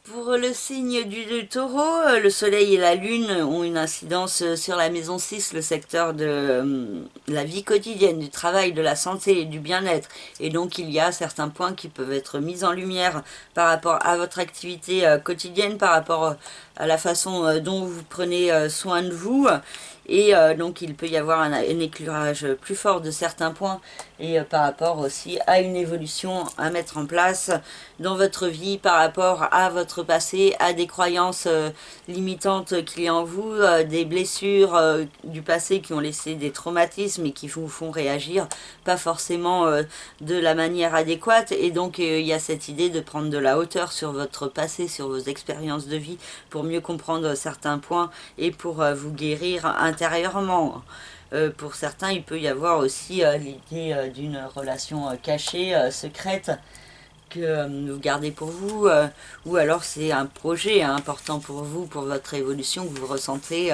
Speaker 1: Pour le signe du Taureau, le soleil et la lune ont une incidence sur la maison 6, le secteur de la vie quotidienne, du travail, de la santé et du bien-être. Et donc il y a certains points qui peuvent être mis en lumière par rapport à votre activité quotidienne, par rapport à la façon dont vous prenez soin de vous. Et donc il peut y avoir un éclairage plus fort de certains points, et par rapport aussi à une évolution à mettre en place dans votre vie par rapport à votre passé, à des croyances limitantes qu'il y a en vous, des blessures du passé qui ont laissé des traumatismes et qui vous font réagir pas forcément de la manière adéquate. Et donc il y a cette idée de prendre de la hauteur sur votre passé, sur vos expériences de vie, pour mieux comprendre certains points et pour vous guérir intérieurement. Pour certains, il peut y avoir aussi l'idée d'une relation cachée, secrète, que vous gardez pour vous, ou alors c'est un projet important pour vous, pour votre évolution, que vous ressentez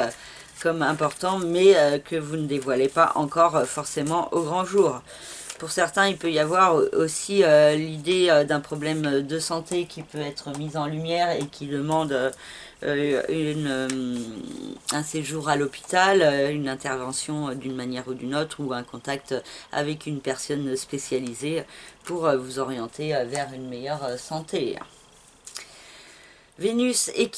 Speaker 1: comme important, mais que vous ne dévoilez pas encore forcément au grand jour. Pour certains, il peut y avoir aussi l'idée d'un problème de santé qui peut être mis en lumière et qui demande un séjour à l'hôpital, une intervention d'une manière ou d'une autre, ou un contact avec une personne spécialisée pour vous orienter vers une meilleure santé. Vénus et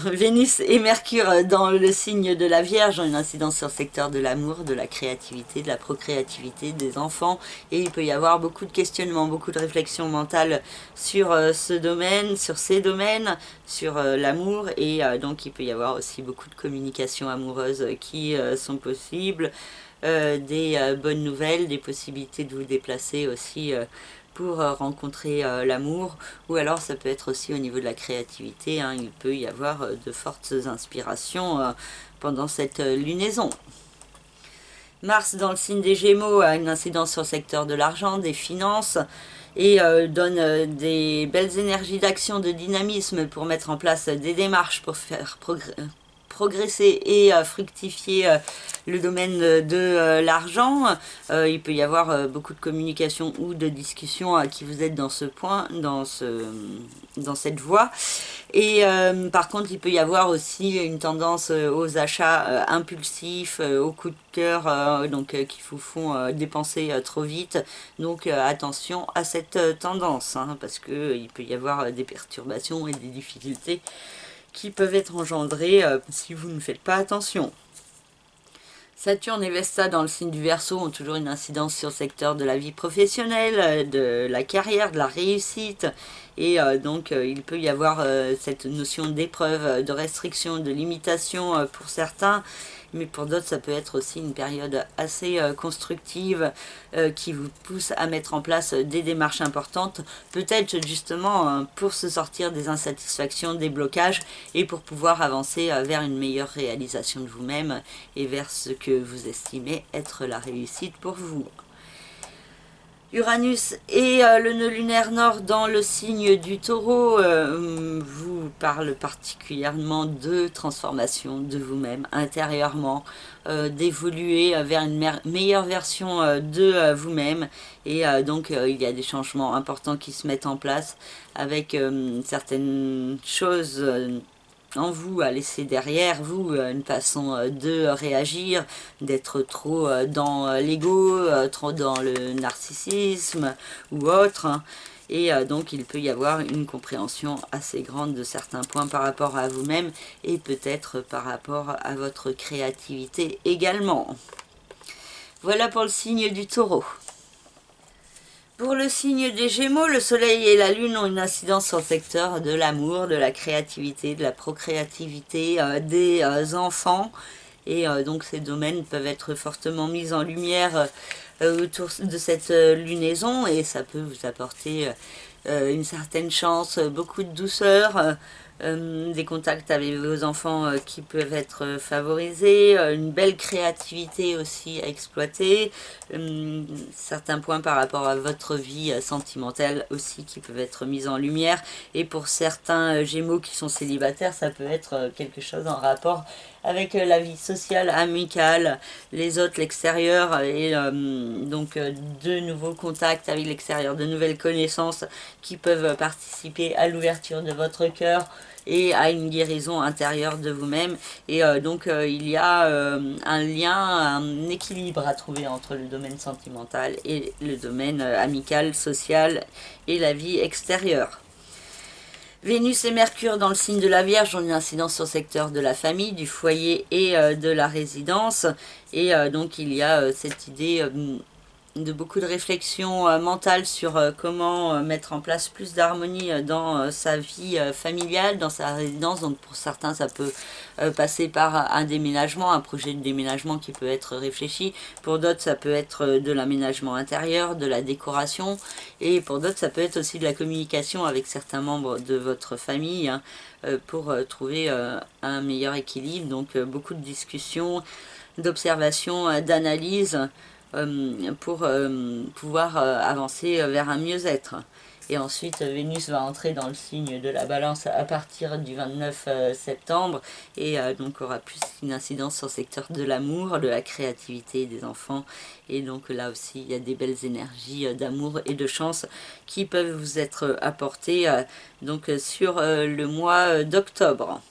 Speaker 1: Vénus et Mercure dans le signe de la Vierge ont une incidence sur le secteur de l'amour, de la créativité, de la procréativité, des enfants, et il peut y avoir beaucoup de questionnements, beaucoup de réflexions mentales sur ce domaine, sur ces domaines, sur l'amour, et donc il peut y avoir aussi beaucoup de communications amoureuses qui sont possibles, des bonnes nouvelles, des possibilités de vous déplacer aussi pour rencontrer l'amour, ou alors ça peut être aussi au niveau de la créativité, hein, il peut y avoir de fortes inspirations pendant cette lunaison. Mars dans le signe des Gémeaux a une incidence sur le secteur de l'argent, des finances, et donne des belles énergies d'action, de dynamisme pour mettre en place des démarches pour faire progresser et fructifier le domaine de l'argent. Il peut y avoir beaucoup de communication ou de discussion qui vous êtes dans ce point, dans cette voie. Et par contre, il peut y avoir aussi une tendance aux achats impulsifs, aux coups de cœur, qui vous font dépenser trop vite. Donc attention à cette tendance, hein, parce qu'il peut y avoir des perturbations et des difficultés qui peuvent être engendrées si vous ne faites pas attention. Saturne et Vesta dans le signe du Verseau ont toujours une incidence sur le secteur de la vie professionnelle, de la carrière, de la réussite. Et donc il peut y avoir cette notion d'épreuve, de restriction, de limitation pour certains. Mais pour d'autres, ça peut être aussi une période assez constructive qui vous pousse à mettre en place des démarches importantes, peut-être justement pour se sortir des insatisfactions, des blocages, et pour pouvoir avancer vers une meilleure réalisation de vous-même et vers ce que vous estimez être la réussite pour vous. Uranus et le nœud lunaire nord dans le signe du Taureau vous parle particulièrement de transformation de vous-même intérieurement, d'évoluer vers une meilleure version de vous-même, et donc il y a des changements importants qui se mettent en place avec certaines choses en vous à laisser derrière vous, une façon de réagir, d'être trop dans l'ego, trop dans le narcissisme ou autre, hein. Et donc il peut y avoir une compréhension assez grande de certains points par rapport à vous-même, et peut-être par rapport à votre créativité également. Voilà pour le signe du Taureau. Pour le signe des Gémeaux, le soleil et la lune ont une incidence sur le secteur de l'amour, de la créativité, de la procréativité, des enfants. et donc ces domaines peuvent être fortement mis en lumière autour de cette lunaison, et ça peut vous apporter une certaine chance, beaucoup de douceur, des contacts avec vos enfants qui peuvent être favorisés, une belle créativité aussi à exploiter, certains points par rapport à votre vie sentimentale aussi qui peuvent être mis en lumière, et pour certains Gémeaux qui sont célibataires, ça peut être quelque chose en rapport avec la vie sociale, amicale, les autres, l'extérieur, et donc de nouveaux contacts avec l'extérieur, de nouvelles connaissances qui peuvent participer à l'ouverture de votre cœur et à une guérison intérieure de vous-même. Et donc il y a un lien, un équilibre à trouver entre le domaine sentimental et le domaine amical, social et la vie extérieure. Vénus et Mercure dans le signe de la Vierge ont une incidence sur le secteur de la famille, du foyer et de la résidence. Et donc il y a cette idée de beaucoup de réflexions mentales sur comment mettre en place plus d'harmonie dans sa vie familiale, dans sa résidence. Donc pour certains, ça peut passer par un déménagement, un projet de déménagement qui peut être réfléchi. Pour d'autres, ça peut être de l'aménagement intérieur, de la décoration. Et pour d'autres, ça peut être aussi de la communication avec certains membres de votre famille, hein, pour trouver un meilleur équilibre. Donc beaucoup de discussions, d'observations, d'analyses, pour pouvoir avancer vers un mieux-être. Et ensuite, Vénus va entrer dans le signe de la Balance à partir du 29 septembre, et donc aura plus une incidence sur le secteur de l'amour, de la créativité des enfants. Et donc là aussi, il y a des belles énergies d'amour et de chance qui peuvent vous être apportées donc sur le mois d'octobre.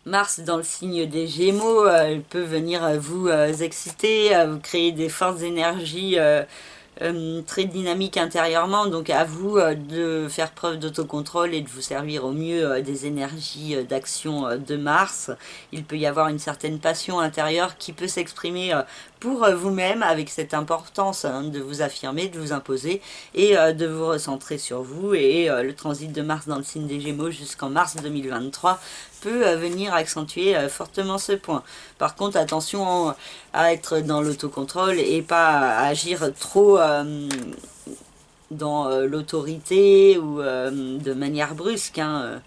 Speaker 1: Mars dans le signe des Gémeaux peut venir vous exciter, vous créer des fortes énergies très dynamiques intérieurement. Donc à vous de faire preuve d'autocontrôle et de vous servir au mieux des énergies d'action de Mars. Il peut y avoir une certaine passion intérieure qui peut s'exprimer pour vous-même, avec cette importance de vous affirmer, de vous imposer et de vous recentrer sur vous. Et le transit de Mars dans le signe des Gémeaux jusqu'en mars 2023 peut venir accentuer fortement ce point. Par contre, attention à être dans l'autocontrôle et pas à agir trop dans l'autorité ou de manière brusque, hein.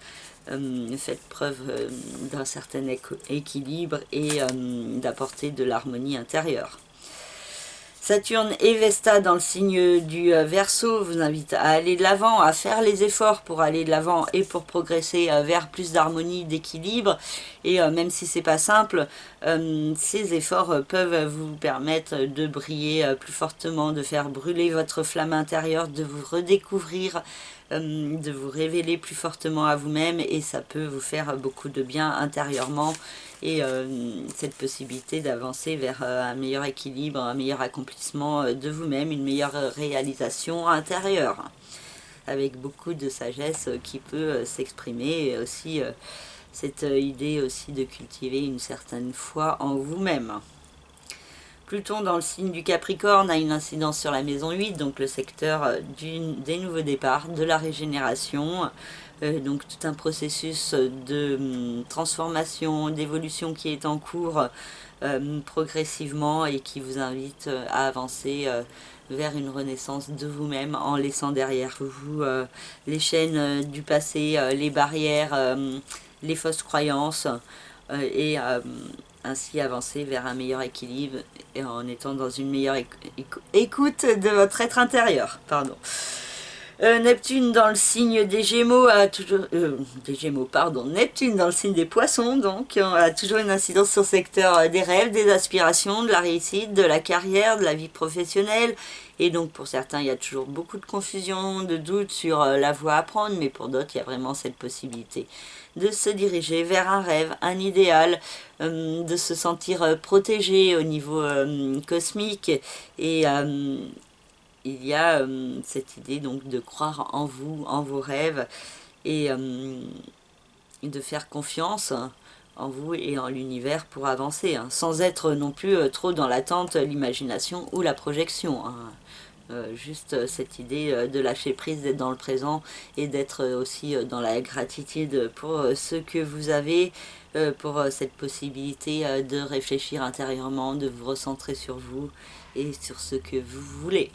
Speaker 1: Faites preuve d'un certain équilibre et d'apporter de l'harmonie intérieure. Saturne et Vesta dans le signe du Verseau vous invitent à aller de l'avant, à faire les efforts pour aller de l'avant et pour progresser vers plus d'harmonie, d'équilibre. Et même si c'est pas simple, ces efforts peuvent vous permettre de briller plus fortement, de faire brûler votre flamme intérieure, de vous redécouvrir, de vous révéler plus fortement à vous-même, et ça peut vous faire beaucoup de bien intérieurement. Et cette possibilité d'avancer vers un meilleur équilibre, un meilleur accomplissement de vous-même, une meilleure réalisation intérieure, avec beaucoup de sagesse qui peut s'exprimer, et aussi cette idée aussi de cultiver une certaine foi en vous-même. Pluton dans le signe du Capricorne a une incidence sur la maison 8, donc le secteur des nouveaux départs, de la régénération, donc tout un processus de transformation, d'évolution qui est en cours progressivement, et qui vous invite à avancer vers une renaissance de vous-même en laissant derrière vous les chaînes du passé, les barrières, les fausses croyances, et ainsi avancer vers un meilleur équilibre et en étant dans une meilleure écoute de votre être intérieur. Pardon. Neptune dans le signe des Gémeaux a toujours Neptune dans le signe des Poissons, donc a toujours une incidence sur le secteur des rêves, des aspirations, de la réussite, de la carrière, de la vie professionnelle. Et donc pour certains, il y a toujours beaucoup de confusion, de doutes sur la voie à prendre, mais pour d'autres, il y a vraiment cette possibilité de se diriger vers un rêve, un idéal, de se sentir protégé au niveau cosmique. Et il y a cette idée donc de croire en vous, en vos rêves, et de faire confiance en vous et en l'univers pour avancer, hein, sans être non plus trop dans l'attente, l'imagination ou la projection, hein. Juste cette idée de lâcher prise, d'être dans le présent et d'être aussi dans la gratitude pour ce que vous avez, pour cette possibilité de réfléchir intérieurement, de vous recentrer sur vous et sur ce que vous voulez.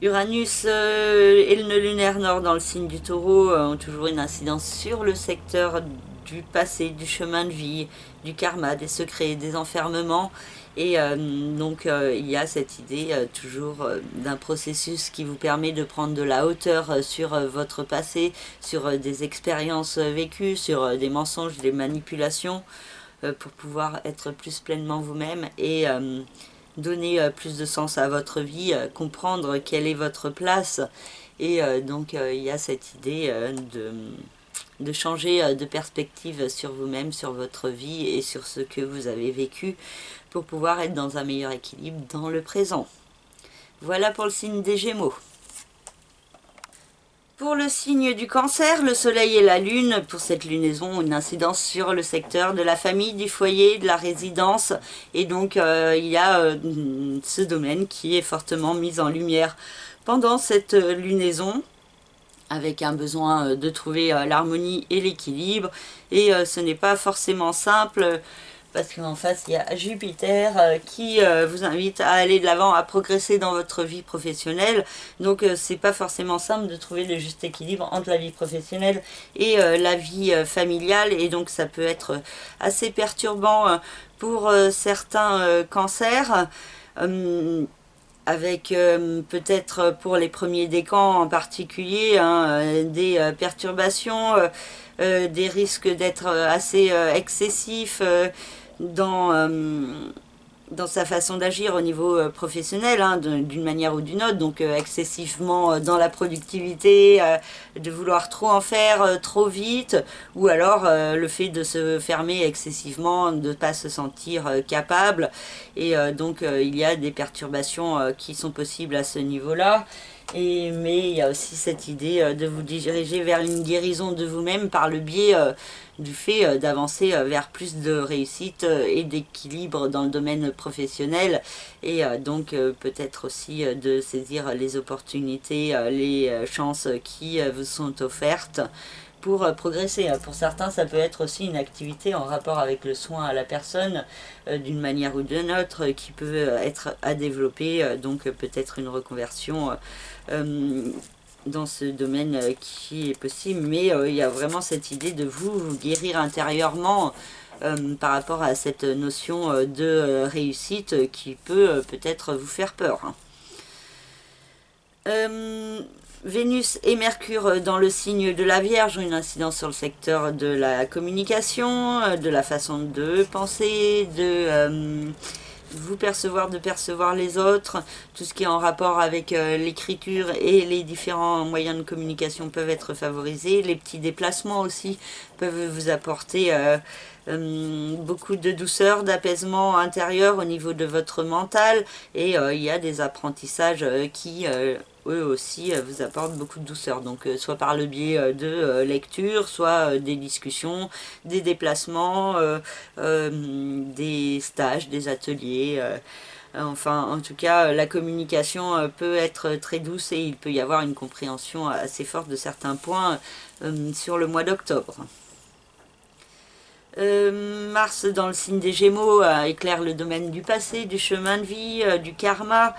Speaker 1: Uranus et le nœud lunaire nord dans le signe du Taureau ont toujours une incidence sur le secteur du passé, du chemin de vie, du karma, des secrets, des enfermements. Et donc il y a cette idée toujours d'un processus qui vous permet de prendre de la hauteur sur votre passé, sur des expériences vécues, sur des mensonges, des manipulations, pour pouvoir être plus pleinement vous-même et donner plus de sens à votre vie, comprendre quelle est votre place. Et donc il y a cette idée de changer de perspective sur vous-même, sur votre vie et sur ce que vous avez vécu pour pouvoir être dans un meilleur équilibre dans le présent. Voilà pour le signe des Gémeaux. Pour le signe du Cancer, le Soleil et la Lune, pour cette lunaison, ont une incidence sur le secteur de la famille, du foyer, de la résidence. Et donc, il y a ce domaine qui est fortement mis en lumière pendant cette lunaison, avec un besoin de trouver l'harmonie et l'équilibre. Et ce n'est pas forcément simple, parce qu'en face, il y a Jupiter qui vous invite à aller de l'avant, à progresser dans votre vie professionnelle. Donc, c'est pas forcément simple de trouver le juste équilibre entre la vie professionnelle et la vie familiale. Et donc, ça peut être assez perturbant pour certains cancers. Avec peut-être pour les premiers décans en particulier, des perturbations, des risques d'être assez excessifs dans sa façon d'agir au niveau professionnel, d'une manière ou d'une autre, donc excessivement dans la productivité, de vouloir trop en faire trop vite, ou alors le fait de se fermer excessivement, de ne pas se sentir capable, et donc il y a des perturbations qui sont possibles à ce niveau-là. Mais il y a aussi cette idée de vous diriger vers une guérison de vous-même par le biais du fait d'avancer vers plus de réussite et d'équilibre dans le domaine professionnel, et donc peut-être aussi de saisir les opportunités, les chances qui vous sont offertes pour progresser. Pour certains, ça peut être aussi une activité en rapport avec le soin à la personne, d'une manière ou d'une autre, qui peut être à développer, donc peut-être une reconversion dans ce domaine qui est possible, mais il y a vraiment cette idée de vous guérir intérieurement par rapport à cette notion de réussite qui peut peut-être vous faire peur. Vénus et Mercure dans le signe de la Vierge ont une incidence sur le secteur de la communication, de la façon de penser, de vous percevoir, de percevoir les autres. Tout ce qui est en rapport avec l'écriture et les différents moyens de communication peuvent être favorisés. Les petits déplacements aussi peuvent vous apporter beaucoup de douceur, d'apaisement intérieur au niveau de votre mental, et il y a des apprentissages qui eux aussi vous apportent beaucoup de douceur, donc soit par le biais de lecture, soit des discussions, des déplacements, des stages, des ateliers, enfin en tout cas la communication peut être très douce et il peut y avoir une compréhension assez forte de certains points sur le mois d'octobre. Mars dans le signe des Gémeaux éclaire le domaine du passé, du chemin de vie, du karma,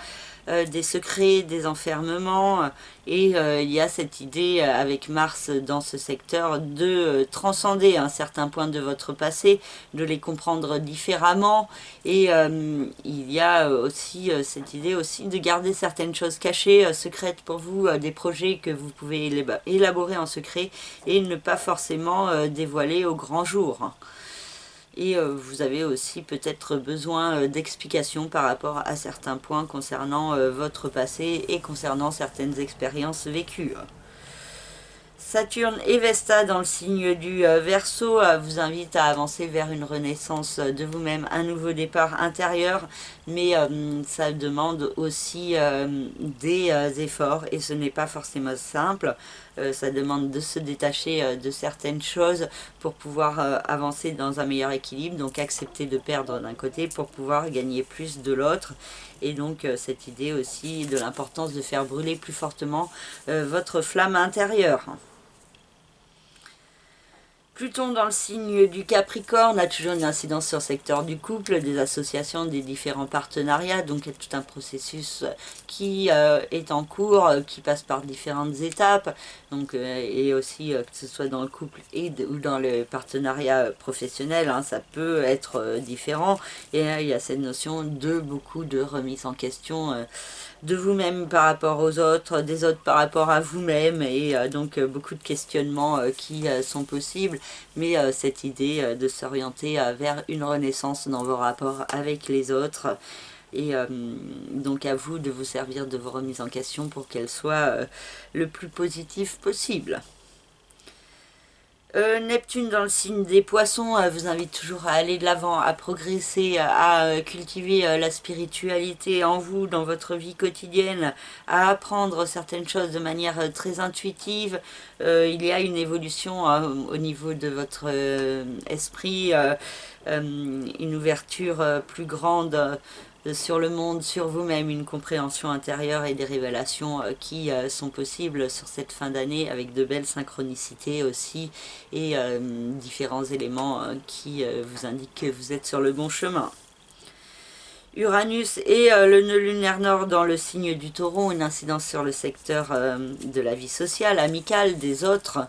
Speaker 1: des secrets, des enfermements, et il y a cette idée avec Mars dans ce secteur de transcender un certain point de votre passé, de les comprendre différemment, et il y a aussi cette idée aussi de garder certaines choses cachées, secrètes pour vous, des projets que vous pouvez élaborer en secret et ne pas forcément dévoiler au grand jour. Et vous avez aussi peut-être besoin d'explications par rapport à certains points concernant votre passé et concernant certaines expériences vécues. Saturne et Vesta dans le signe du Verseau vous invitent à avancer vers une renaissance de vous-même, un nouveau départ intérieur, mais ça demande aussi des efforts et ce n'est pas forcément simple. ça demande de se détacher de certaines choses pour pouvoir avancer dans un meilleur équilibre, donc accepter de perdre d'un côté pour pouvoir gagner plus de l'autre. Et donc cette idée aussi de l'importance de faire brûler plus fortement votre flamme intérieure. Pluton dans le signe du Capricorne a toujours une incidence sur le secteur du couple, des associations, des différents partenariats, donc il y a tout un processus qui est en cours, qui passe par différentes étapes, donc, et aussi que ce soit dans le couple ou dans le partenariat professionnel, hein, ça peut être différent, et il y a cette notion de beaucoup de remise en question de vous-même par rapport aux autres, des autres par rapport à vous-même, et donc beaucoup de questionnements qui sont possibles, mais cette idée de s'orienter vers une renaissance dans vos rapports avec les autres, et donc à vous de vous servir de vos remises en question pour qu'elles soient le plus positives possible. Neptune dans le signe des poissons vous invite toujours à aller de l'avant, à progresser, à cultiver la spiritualité en vous, dans votre vie quotidienne, à apprendre certaines choses de manière très intuitive. Il y a une évolution au niveau de votre esprit, une ouverture plus grande sur le monde, sur vous-même, une compréhension intérieure et des révélations qui sont possibles sur cette fin d'année, avec de belles synchronicités aussi, et différents éléments qui vous indiquent que vous êtes sur le bon chemin. Uranus et le nœud lunaire nord dans le signe du Taureau ont une incidence sur le secteur de la vie sociale, amicale, des autres,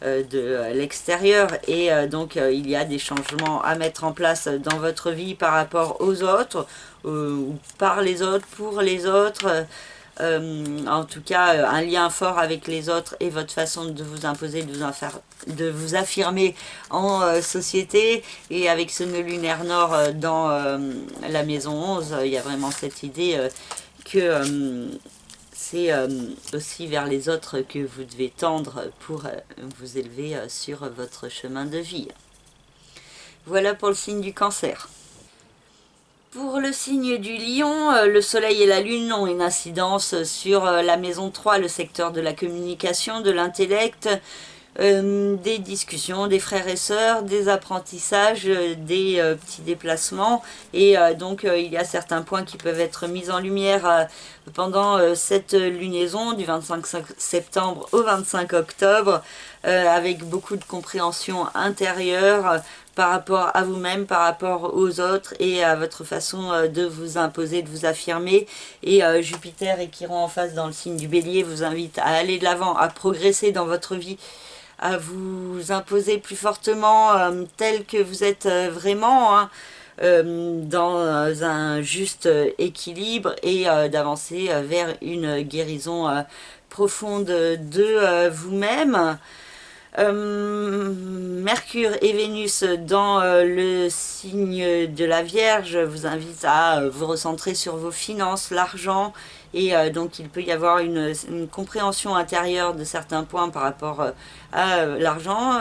Speaker 1: de l'extérieur, et donc il y a des changements à mettre en place dans votre vie par rapport aux autres, ou par les autres, pour les autres, en tout cas un lien fort avec les autres et votre façon de vous imposer, de vous affirmer en société. Et avec ce nœud lunaire nord dans la maison 11, il y a vraiment cette idée que c'est aussi vers les autres que vous devez tendre pour vous élever sur votre chemin de vie. Voilà pour le signe du Cancer. Pour le signe du Lion, le Soleil et la Lune ont une incidence sur la maison 3, le secteur de la communication, de l'intellect, des discussions, des frères et sœurs, des apprentissages, des petits déplacements, et donc il y a certains points qui peuvent être mis en lumière pendant cette lunaison du 25 septembre au 25 octobre, avec beaucoup de compréhension intérieure par rapport à vous-même, par rapport aux autres, et à votre façon de vous imposer, de vous affirmer. Et Jupiter et Chiron en face dans le signe du Bélier vous invitent à aller de l'avant, à progresser dans votre vie, à vous imposer plus fortement tel que vous êtes vraiment, hein, dans un juste équilibre, et d'avancer vers une guérison profonde de vous-même. Mercure et Vénus dans le signe de la Vierge vous invitent à vous recentrer sur vos finances, l'argent, et donc il peut y avoir une compréhension intérieure de certains points par rapport à l'argent,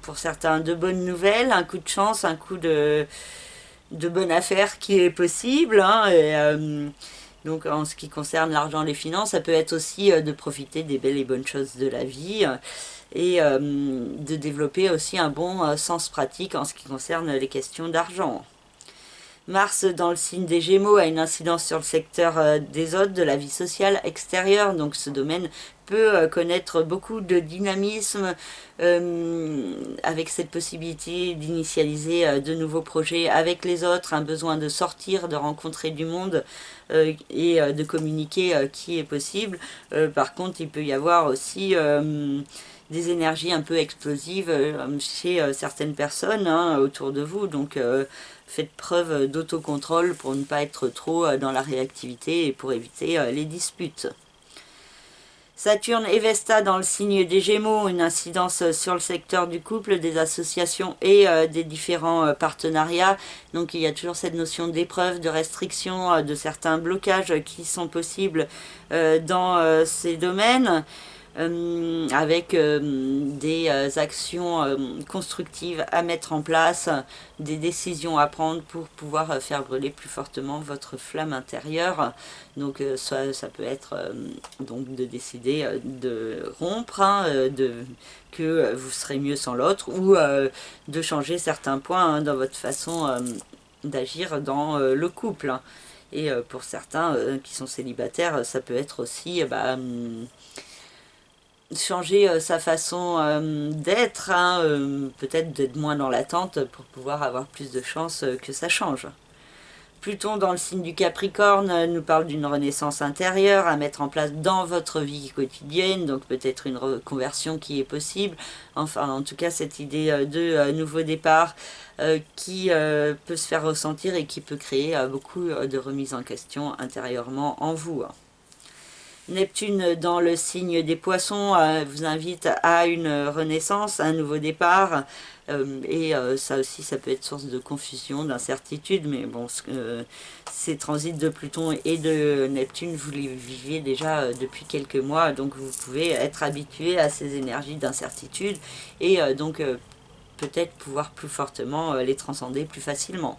Speaker 1: pour certains de bonnes nouvelles, un coup de chance, un coup de bonne affaire qui est possible, hein, et donc en ce qui concerne l'argent, les finances, ça peut être aussi de profiter des belles et bonnes choses de la vie, et de développer aussi un bon sens pratique en ce qui concerne les questions d'argent. Mars dans le signe des Gémeaux a une incidence sur le secteur des autres, de la vie sociale extérieure, donc ce domaine peut connaître beaucoup de dynamisme, avec cette possibilité d'initialiser de nouveaux projets avec les autres, un besoin de sortir, de rencontrer du monde et de communiquer qui est possible. Par contre, il peut y avoir aussi des énergies un peu explosives chez certaines personnes, hein, autour de vous, donc faites preuve d'autocontrôle pour ne pas être trop dans la réactivité et pour éviter les disputes. Saturne et Vesta dans le signe des Gémeaux ont une incidence sur le secteur du couple, des associations et des différents partenariats. Donc il y a toujours cette notion d'épreuve, de restriction, de certains blocages qui sont possibles dans ces domaines. avec des actions constructives à mettre en place, des décisions à prendre pour pouvoir faire brûler plus fortement votre flamme intérieure. Donc ça peut être donc de décider de rompre, que vous serez mieux sans l'autre, ou de changer certains points dans votre façon d'agir dans le couple. Et pour certains qui sont célibataires, ça peut être aussi changer sa façon d'être, peut-être d'être moins dans l'attente pour pouvoir avoir plus de chances que ça change. Pluton dans le signe du Capricorne nous parle d'une renaissance intérieure à mettre en place dans votre vie quotidienne, donc peut-être une reconversion qui est possible, enfin en tout cas cette idée de nouveau départ qui peut se faire ressentir et qui peut créer beaucoup de remises en question intérieurement en vous. Neptune dans le signe des Poissons vous invite à une renaissance, à un nouveau départ, et ça aussi ça peut être source de confusion, d'incertitude, mais bon, ces transits de Pluton et de Neptune, vous les vivez déjà depuis quelques mois, donc vous pouvez être habitué à ces énergies d'incertitude et donc peut-être pouvoir plus fortement les transcender plus facilement.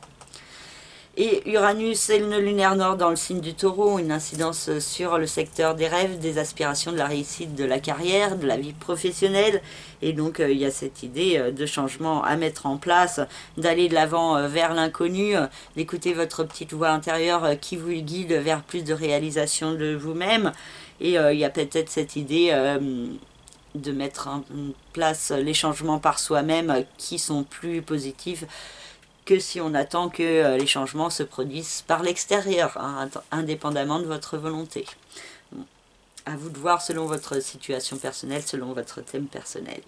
Speaker 1: Et Uranus et le nœud lunaire nord dans le signe du Taureau ont une incidence sur le secteur des rêves, des aspirations, de la réussite, de la carrière, de la vie professionnelle. Et donc il y a cette idée de changement à mettre en place, d'aller de l'avant vers l'inconnu, d'écouter votre petite voix intérieure qui vous guide vers plus de réalisation de vous-même. Et il y a peut-être cette idée de mettre en place les changements par soi-même qui sont plus positifs que si on attend que les changements se produisent par l'extérieur, indépendamment de votre volonté. Bon, à vous de voir selon votre situation personnelle, selon votre thème personnel.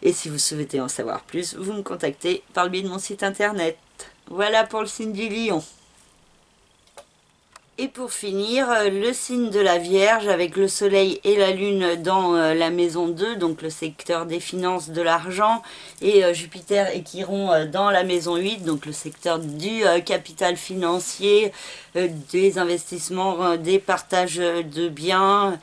Speaker 1: Et si vous souhaitez en savoir plus, vous me contactez par le biais de mon site internet. Voilà pour le signe du Lion. Et pour finir, le signe de la Vierge avec le soleil et la lune dans la maison 2, donc le secteur des finances, de l'argent, et Jupiter et Chiron dans la maison 8, donc le secteur du capital financier, des investissements, des partages de biens,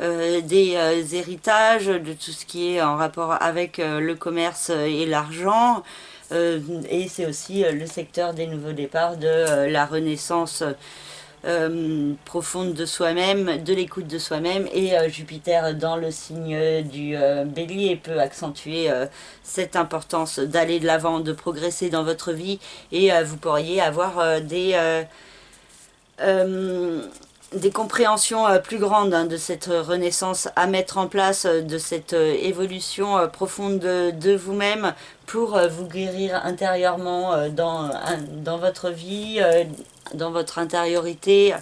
Speaker 1: des héritages, de tout ce qui est en rapport avec le commerce et l'argent. Et c'est aussi le secteur des nouveaux départs, de la renaissance profonde de soi-même, de l'écoute de soi-même, et Jupiter dans le signe du Bélier peut accentuer cette importance d'aller de l'avant, de progresser dans votre vie, et vous pourriez avoir des compréhensions plus grandes de cette renaissance à mettre en place, de cette évolution profonde de vous-même pour vous guérir intérieurement dans votre vie, dans votre intériorité,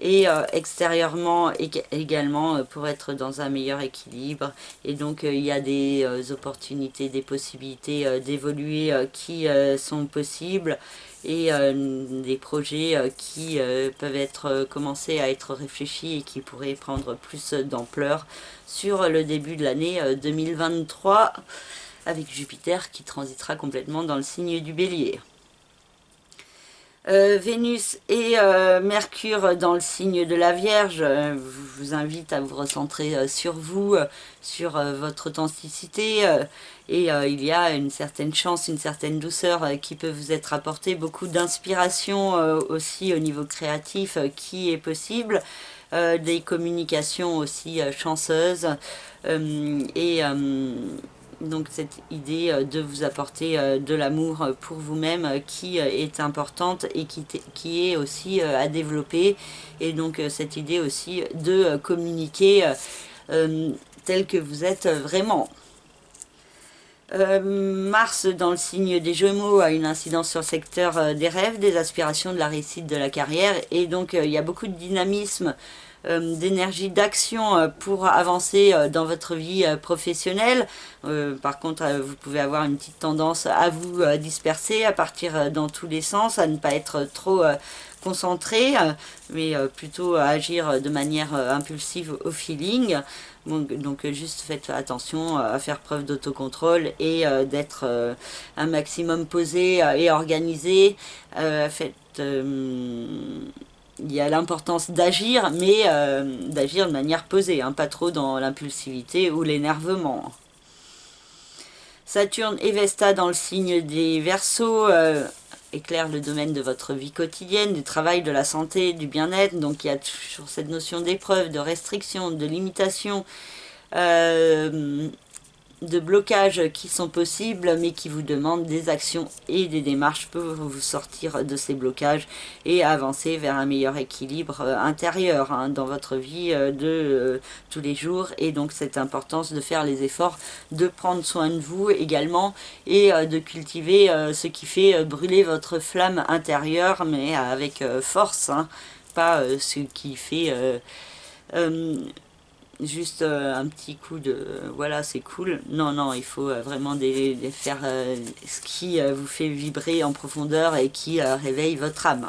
Speaker 1: et extérieurement également pour être dans un meilleur équilibre. Et donc il y a des opportunités, des possibilités d'évoluer qui sont possibles, et des projets qui peuvent être commencer à être réfléchis et qui pourraient prendre plus d'ampleur sur le début de l'année 2023 avec Jupiter qui transitera complètement dans le signe du Bélier. Vénus et Mercure dans le signe de la Vierge vous invite à vous recentrer sur vous, sur votre authenticité, et il y a une certaine chance, une certaine douceur qui peut vous être apportée, beaucoup d'inspiration aussi au niveau créatif qui est possible, des communications aussi chanceuses, et donc cette idée de vous apporter de l'amour pour vous-même qui est importante et qui est aussi à développer, et donc cette idée aussi de communiquer tel que vous êtes vraiment. Mars dans le signe des Gémeaux a une incidence sur le secteur des rêves, des aspirations, de la réussite, de la carrière, et donc il y a beaucoup de dynamisme, d'énergie, d'action pour avancer dans votre vie professionnelle. Par contre, vous pouvez avoir une petite tendance à vous disperser, à partir dans tous les sens, à ne pas être trop concentré, mais plutôt à agir de manière impulsive au feeling. Donc juste faites attention à faire preuve d'autocontrôle et d'être un maximum posé et organisé. Faites il y a l'importance d'agir, mais d'agir de manière pesée, hein, pas trop dans l'impulsivité ou l'énervement. Saturne et Vesta dans le signe des Verseaux éclairent le domaine de votre vie quotidienne, du travail, de la santé, du bien-être. Donc il y a toujours cette notion d'épreuve, de restriction, de limitation, de blocages qui sont possibles, mais qui vous demandent des actions et des démarches pour vous sortir de ces blocages et avancer vers un meilleur équilibre intérieur, hein, dans votre vie de tous les jours. Et donc cette importance de faire les efforts, de prendre soin de vous également, et de cultiver ce qui fait brûler votre flamme intérieure, mais avec force, hein, pas ce qui fait juste un petit coup de voilà, c'est cool. Non, non, il faut vraiment faire ce qui vous fait vibrer en profondeur et qui réveille votre âme.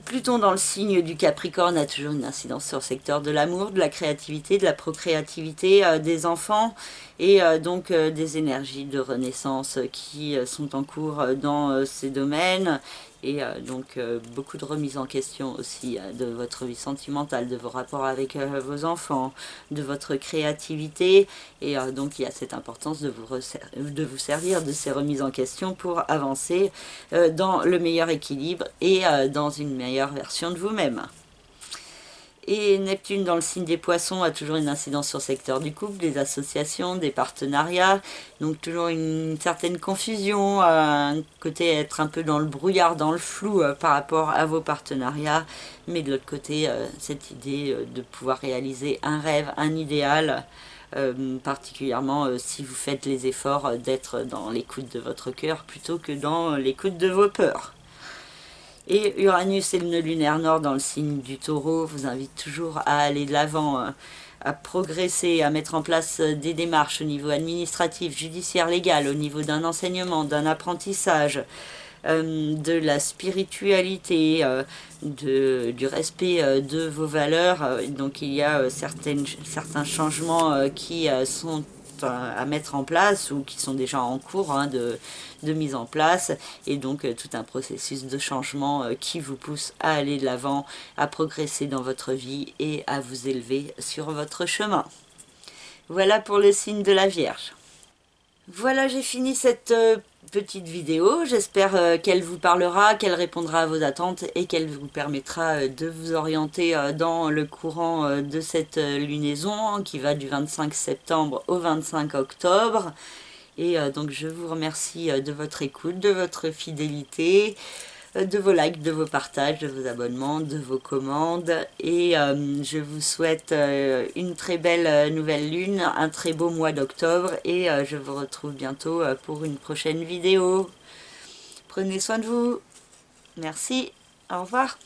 Speaker 1: Pluton dans le signe du Capricorne a toujours une incidence sur le secteur de l'amour, de la créativité, de la procréativité des enfants, et donc des énergies de renaissance qui sont en cours dans ces domaines. Et donc beaucoup de remise en question aussi de votre vie sentimentale, de vos rapports avec vos enfants, de votre créativité. Et donc il y a cette importance de vous servir de ces remises en question pour avancer dans le meilleur équilibre et dans une meilleure version de vous-même. Et Neptune dans le signe des Poissons a toujours une incidence sur le secteur du couple, des associations, des partenariats. Donc toujours une certaine confusion, un côté être un peu dans le brouillard, dans le flou par rapport à vos partenariats. Mais de l'autre côté, cette idée de pouvoir réaliser un rêve, un idéal, particulièrement si vous faites les efforts d'être dans l'écoute de votre cœur plutôt que dans l'écoute de vos peurs. Et Uranus et le nœud lunaire nord dans le signe du Taureau vous invitent toujours à aller de l'avant, à progresser, à mettre en place des démarches au niveau administratif, judiciaire, légal, au niveau d'un enseignement, d'un apprentissage, de la spiritualité, du respect de vos valeurs. Donc il y a certains changements qui sont à mettre en place ou qui sont déjà en cours de mise en place, et donc tout un processus de changement qui vous pousse à aller de l'avant, à progresser dans votre vie et à vous élever sur votre chemin. Voilà pour le signe de la Vierge. Voilà, j'ai fini cette petite vidéo. J'espère qu'elle vous parlera, qu'elle répondra à vos attentes et qu'elle vous permettra de vous orienter dans le courant de cette lunaison qui va du 25 septembre au 25 octobre. Et donc je vous remercie de votre écoute, de votre fidélité, de vos likes, de vos partages, de vos abonnements, de vos commandes. Et je vous souhaite une très belle nouvelle lune, un très beau mois d'octobre. Et je vous retrouve bientôt pour une prochaine vidéo. Prenez soin de vous. Merci. Au revoir.